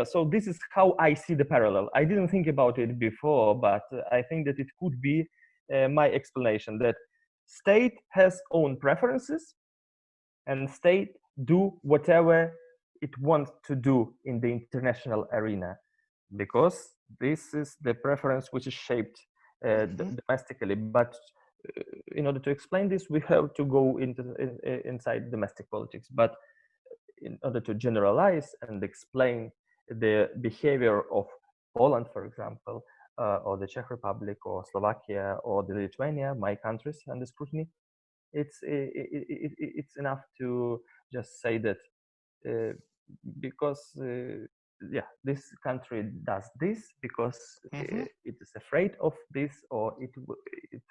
so this is how I see the parallel. I didn't think about it before, but I think that it could be my explanation, that state has own preferences and state do whatever it wants to do in the international arena, because this is the preference which is shaped domestically. But in order to explain this, we have to go inside domestic politics. But in order to generalize and explain the behavior of Poland, for example, or the Czech Republic, or Slovakia, or the Lithuania, my countries under scrutiny, it's enough to just say that because this country does this because it is afraid of this, or it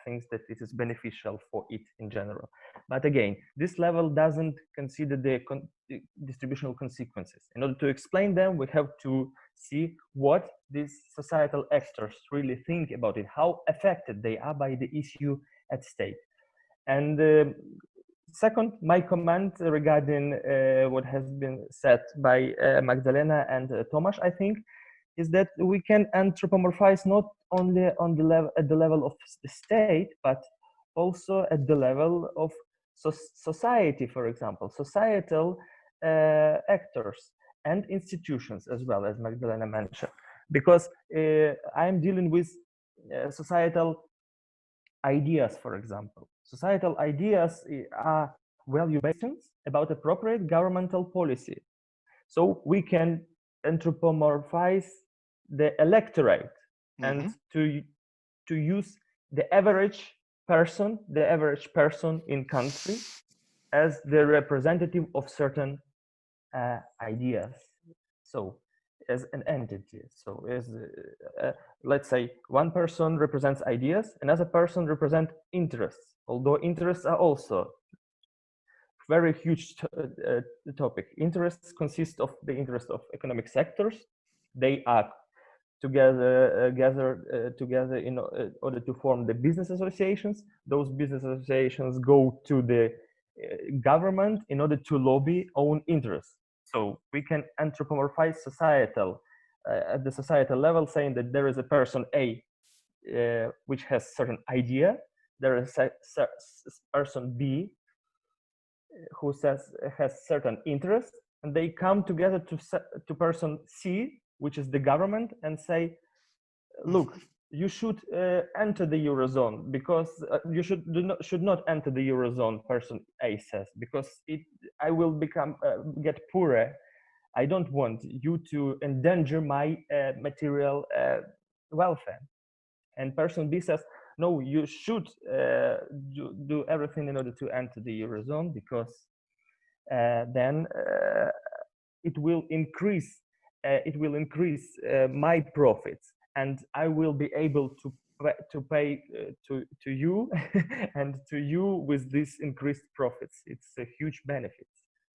thinks that it is beneficial for it in general. But again, this level doesn't consider the distributional consequences. In order to explain them, we have to see what these societal actors really think about it, how affected they are by the issue at stake. And second, my comment regarding what has been said by Magdalena and Tomasz, I think, is that we can anthropomorphize not only on the level at the level of the state, but also at the level of society, for example, societal actors and institutions, as well as Magdalena mentioned, because I'm dealing with societal ideas, for example. Societal ideas are value-based, about appropriate governmental policy. So we can anthropomorphize the electorate and to use the average person in country as the representative of certain ideas. So as an entity. So as let's say one person represents ideas, another person represents interests, although interests are also very huge topic. Interests consist of the interest of economic sectors. They are gathered together in order to form the business associations. Those business associations go to the government in order to lobby own interests. So we can anthropomorphize societal at the societal level, saying that there is a person A which has certain idea, there is a person B who has certain interest, and they come together to person C, which is the government, and say, look, you should enter the Eurozone, because you should not enter the Eurozone, person A says, because I will get poorer. I don't want you to endanger my material welfare. And person B says, no, you should do everything in order to enter the Eurozone, because then it will increase my profits, and I will be able to pay to you and to you with these increased profits. It's a huge benefit.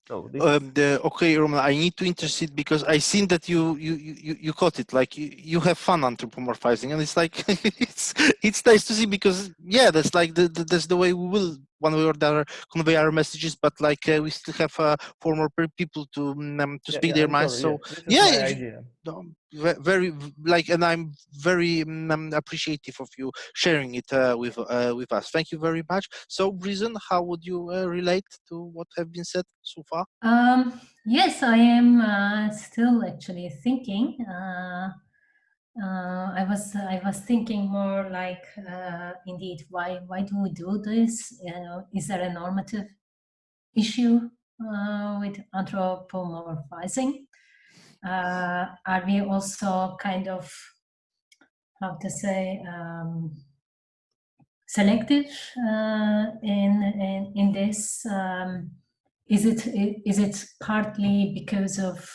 So this okay, Roman, I need to intercede because I seen that you caught it. Like you have fun anthropomorphizing, and it's like it's nice to see, because yeah, that's like that's the way we will one way or the other convey our messages. But like we still have for more people to speak their minds. Sorry, So this is my idea. Very like, and I'm very appreciative of you sharing it with us. Thank you very much. So, Reason, how would you relate to what have been said so far? Yes, I am still actually thinking. I was thinking more like, indeed, why do we do this? You know, is there a normative issue with anthropomorphizing? Are we also kind of, how to say, selective in this? Is it partly because of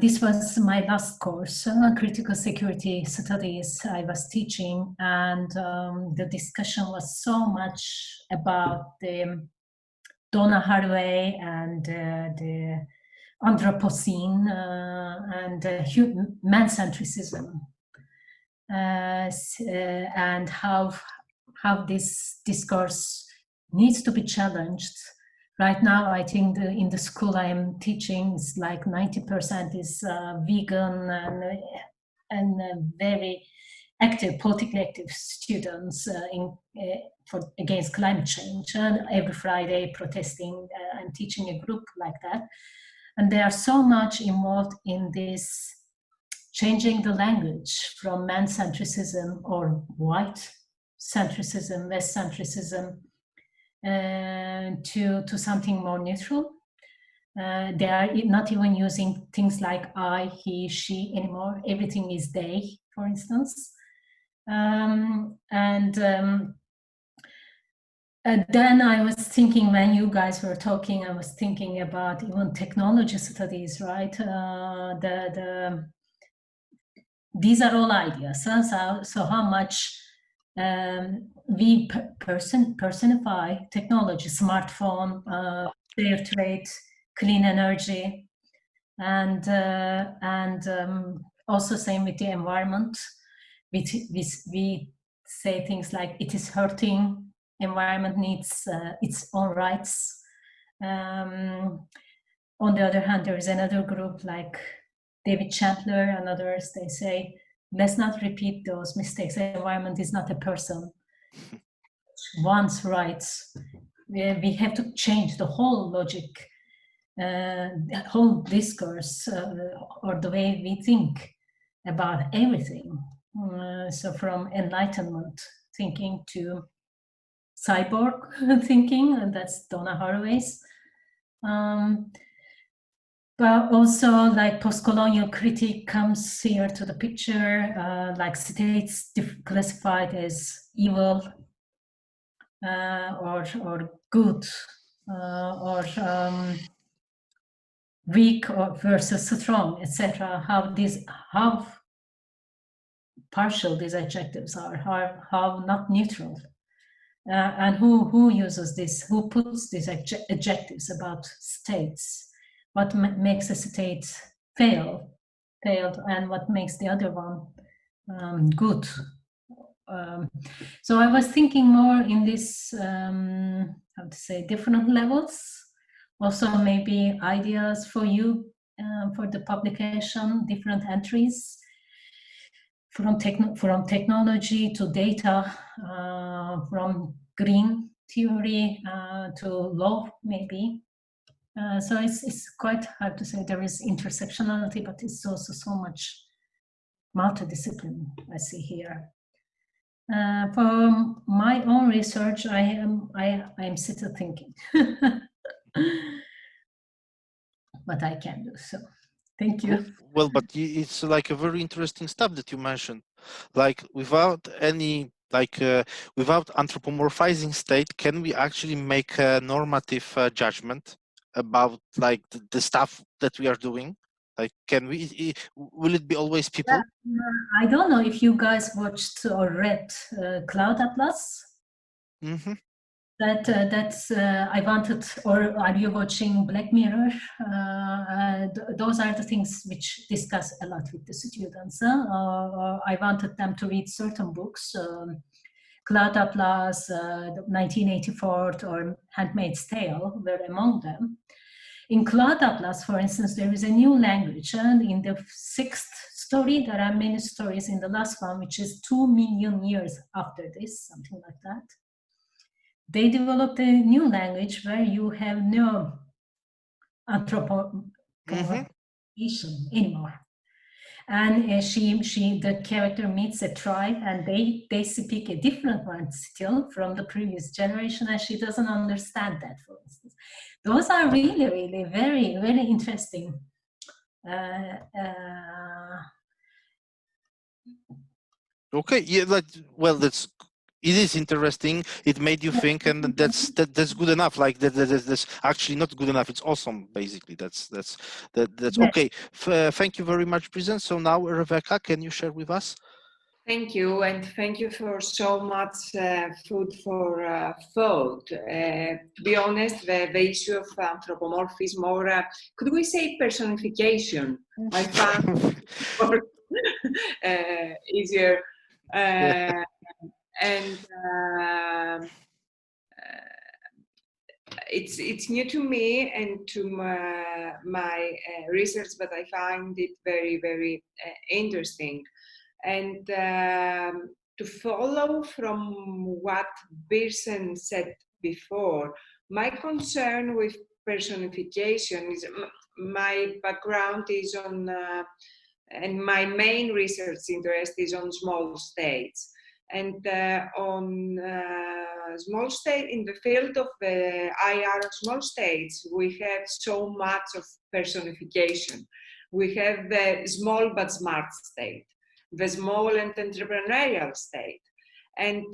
this was my last course, critical security studies I was teaching, and the discussion was so much about the Donna Haraway and the Anthropocene and man-centricism, and how this discourse needs to be challenged. Right now, I think in the school I am teaching, it's like 90% is vegan and very active, politically active students against climate change. And every Friday protesting and teaching a group like that. And they are so much involved in this changing the language from man-centricism or white centricism, West centricism, to something more neutral. They are not even using things like I, he, she anymore. Everything is they, for instance. Then I was thinking, when you guys were talking, I was thinking about even technology studies, right? These are all ideas. Huh? So how much we personify technology, smartphone, fair trade, clean energy, and also same with the environment. We say things like it is hurting. Environment needs its own rights. On the other hand, there is another group like David Chandler and others. They say, let's not repeat those mistakes. The environment is not a person. One's rights. We have to change the whole logic, the whole discourse, or the way we think about everything. So from enlightenment thinking to cyborg thinking, and that's Donna Haraway's. But also, like, post-colonial critique comes here to the picture, like states classified as evil or good, or weak or versus strong, etc. How partial these adjectives are, how not neutral, and who uses this, who puts these adjectives about states. What makes a state failed, and what makes the other one good. So I was thinking more in this, how to say, different levels. Also, maybe ideas for you for the publication, different entries from technology to data, from green theory to law, maybe. So it's quite hard to say. There is intersectionality, but it's also so much multidiscipline I see here. For my own research, I am still thinking what I can do. So thank you. Well, but it's like a very interesting stuff that you mentioned. Like without any, like without anthropomorphizing state, can we actually make a normative judgment about like the stuff that we are doing? Like, can we? Will it be always people? I don't know if you guys watched or read Cloud Atlas. Mm-hmm. That's I wanted, or are you watching Black Mirror? Those are the things which discuss a lot with the students. I wanted them to read certain books, Cloud Atlas, 1984, or Handmaid's Tale were among them. In Cloud Atlas, for instance, there is a new language, and in the 6th story, there are many stories in the last one, which is 2 million years after this, something like that. They developed a new language where you have no anthropomorphism anymore. And the character meets a tribe, and they speak a different one still from the previous generation, and she doesn't understand that, for instance. Those are really, really very, very interesting. Okay, yeah, well, it is interesting. It made you think, and that's good enough. Like that's actually not good enough. It's awesome, basically. That's Yes. okay. Thank you very much, Present. So now, Rebecca, can you share with us? Thank you, and thank you for so much food for thought. To be honest, the issue of anthropomorphism, or could we say personification, I found more easier. And it's new to me and to my research, but I find it very, very interesting. And to follow from what Birsen said before, my concern with personification is my background is on, and my main research interest is on small states. And on small state, in the field of the IR small states, we have so much of personification. We have the small but smart state, the small and entrepreneurial state. And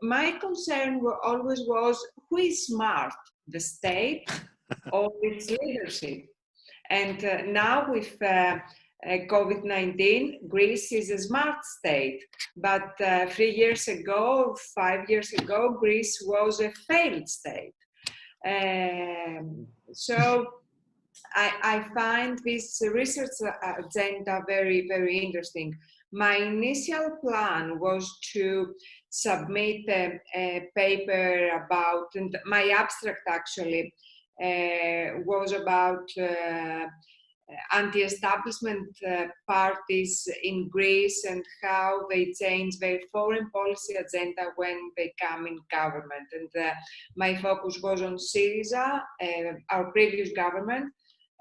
my concern always was, who is smart, the state or its leadership? And now with COVID-19, Greece is a smart state, but 3 years ago, 5 years ago, Greece was a failed state. So I find this research agenda very, very interesting. My initial plan was to submit a paper about, and my abstract actually was about anti-establishment parties in Greece and how they change their foreign policy agenda when they come in government. And my focus was on Syriza, our previous government,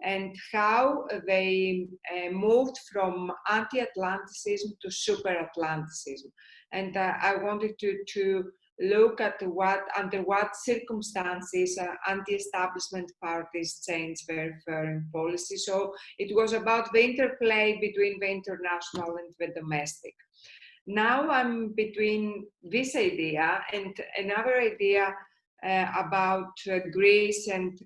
and how they moved from anti-Atlanticism to super-Atlanticism. And I wanted to look at under what circumstances anti-establishment parties change their foreign policy. So it was about the interplay between the international and the domestic. Now I'm between this idea and another idea about Greece and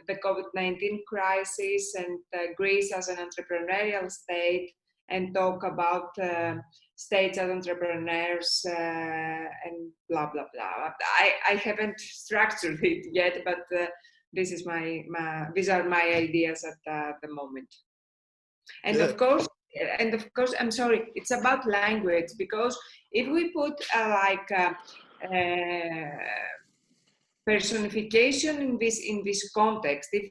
the COVID-19 crisis, and Greece as an entrepreneurial state, and talk about states as entrepreneurs and blah blah blah. I haven't structured it yet, but this is these are my ideas at the moment. And of course, I'm sorry, it's about language, because if we put personification in this context, if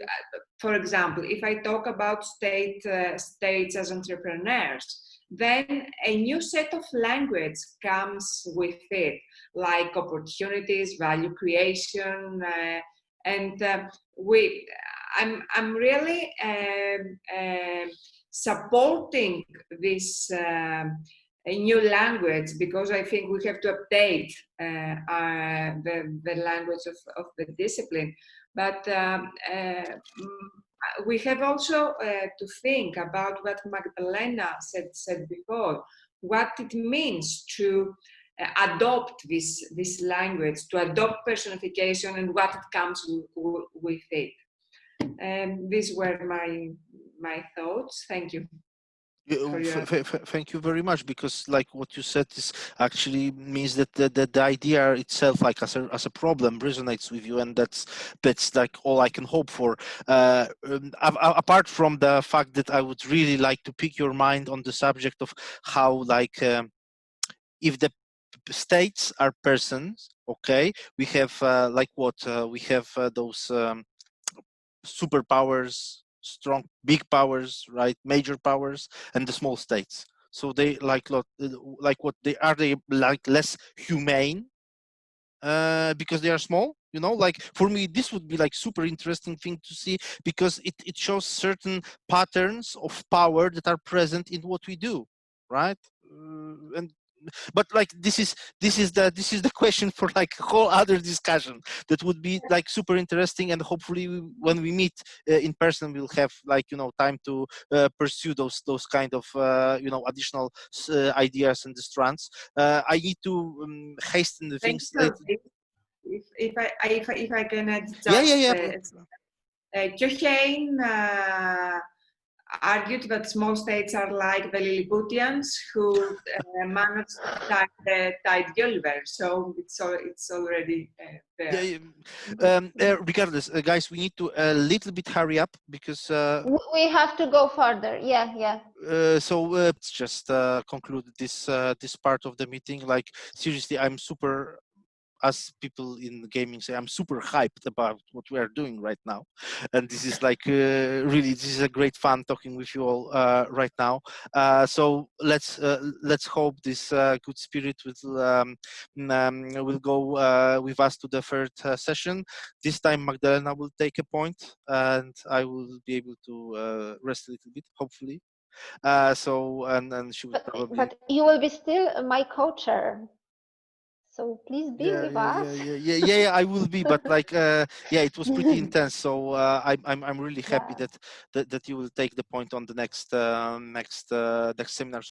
for example, if I talk about states as entrepreneurs, then a new set of language comes with it, like opportunities, value creation, and I'm really supporting this a new language, because I think we have to update the language of the discipline. But we have also to think about what Magdalena said before, what it means to adopt this language, to adopt personification, and what it comes with it. And these were my thoughts. Thank you. Thank you very much, because like what you said is actually means that the idea itself, like as a problem, resonates with you, and that's like all I can hope for. Apart from the fact that I would really like to pick your mind on the subject of how, like, if the states are persons, okay, we have like what we have those superpowers, strong big powers, right, major powers, and the small states. So they like what they are, they like less humane because they are small, you know. Like for me this would be like super interesting thing to see, because it shows certain patterns of power that are present in what we do, right? And but like this is the question for like a whole other discussion that would be like super interesting, and hopefully when we meet in person we'll have, like, you know, time to pursue those kind of you know, additional ideas and the strands. I need to hasten the Thank things. you. If I can add just Jochein argued that small states are like the Lilliputians who managed to tie the tight Gulliver, so it's already there. Regardless, guys, we need to a little bit hurry up, because we have to go further. Yeah. So let's just conclude this this part of the meeting. Like seriously, I'm super, as people in gaming say, I'm super hyped about what we are doing right now, and this is like really, this is a great fun talking with you all right now. So let's hope this good spirit will go with us to the third session. This time Magdalena will take a point, and I will be able to rest a little bit, hopefully. So and she will probably. But you will be still my co-chair. So please be with us. Yeah, I will be, but like yeah, it was pretty intense. So I'm really happy that you will take the point on the next next seminar.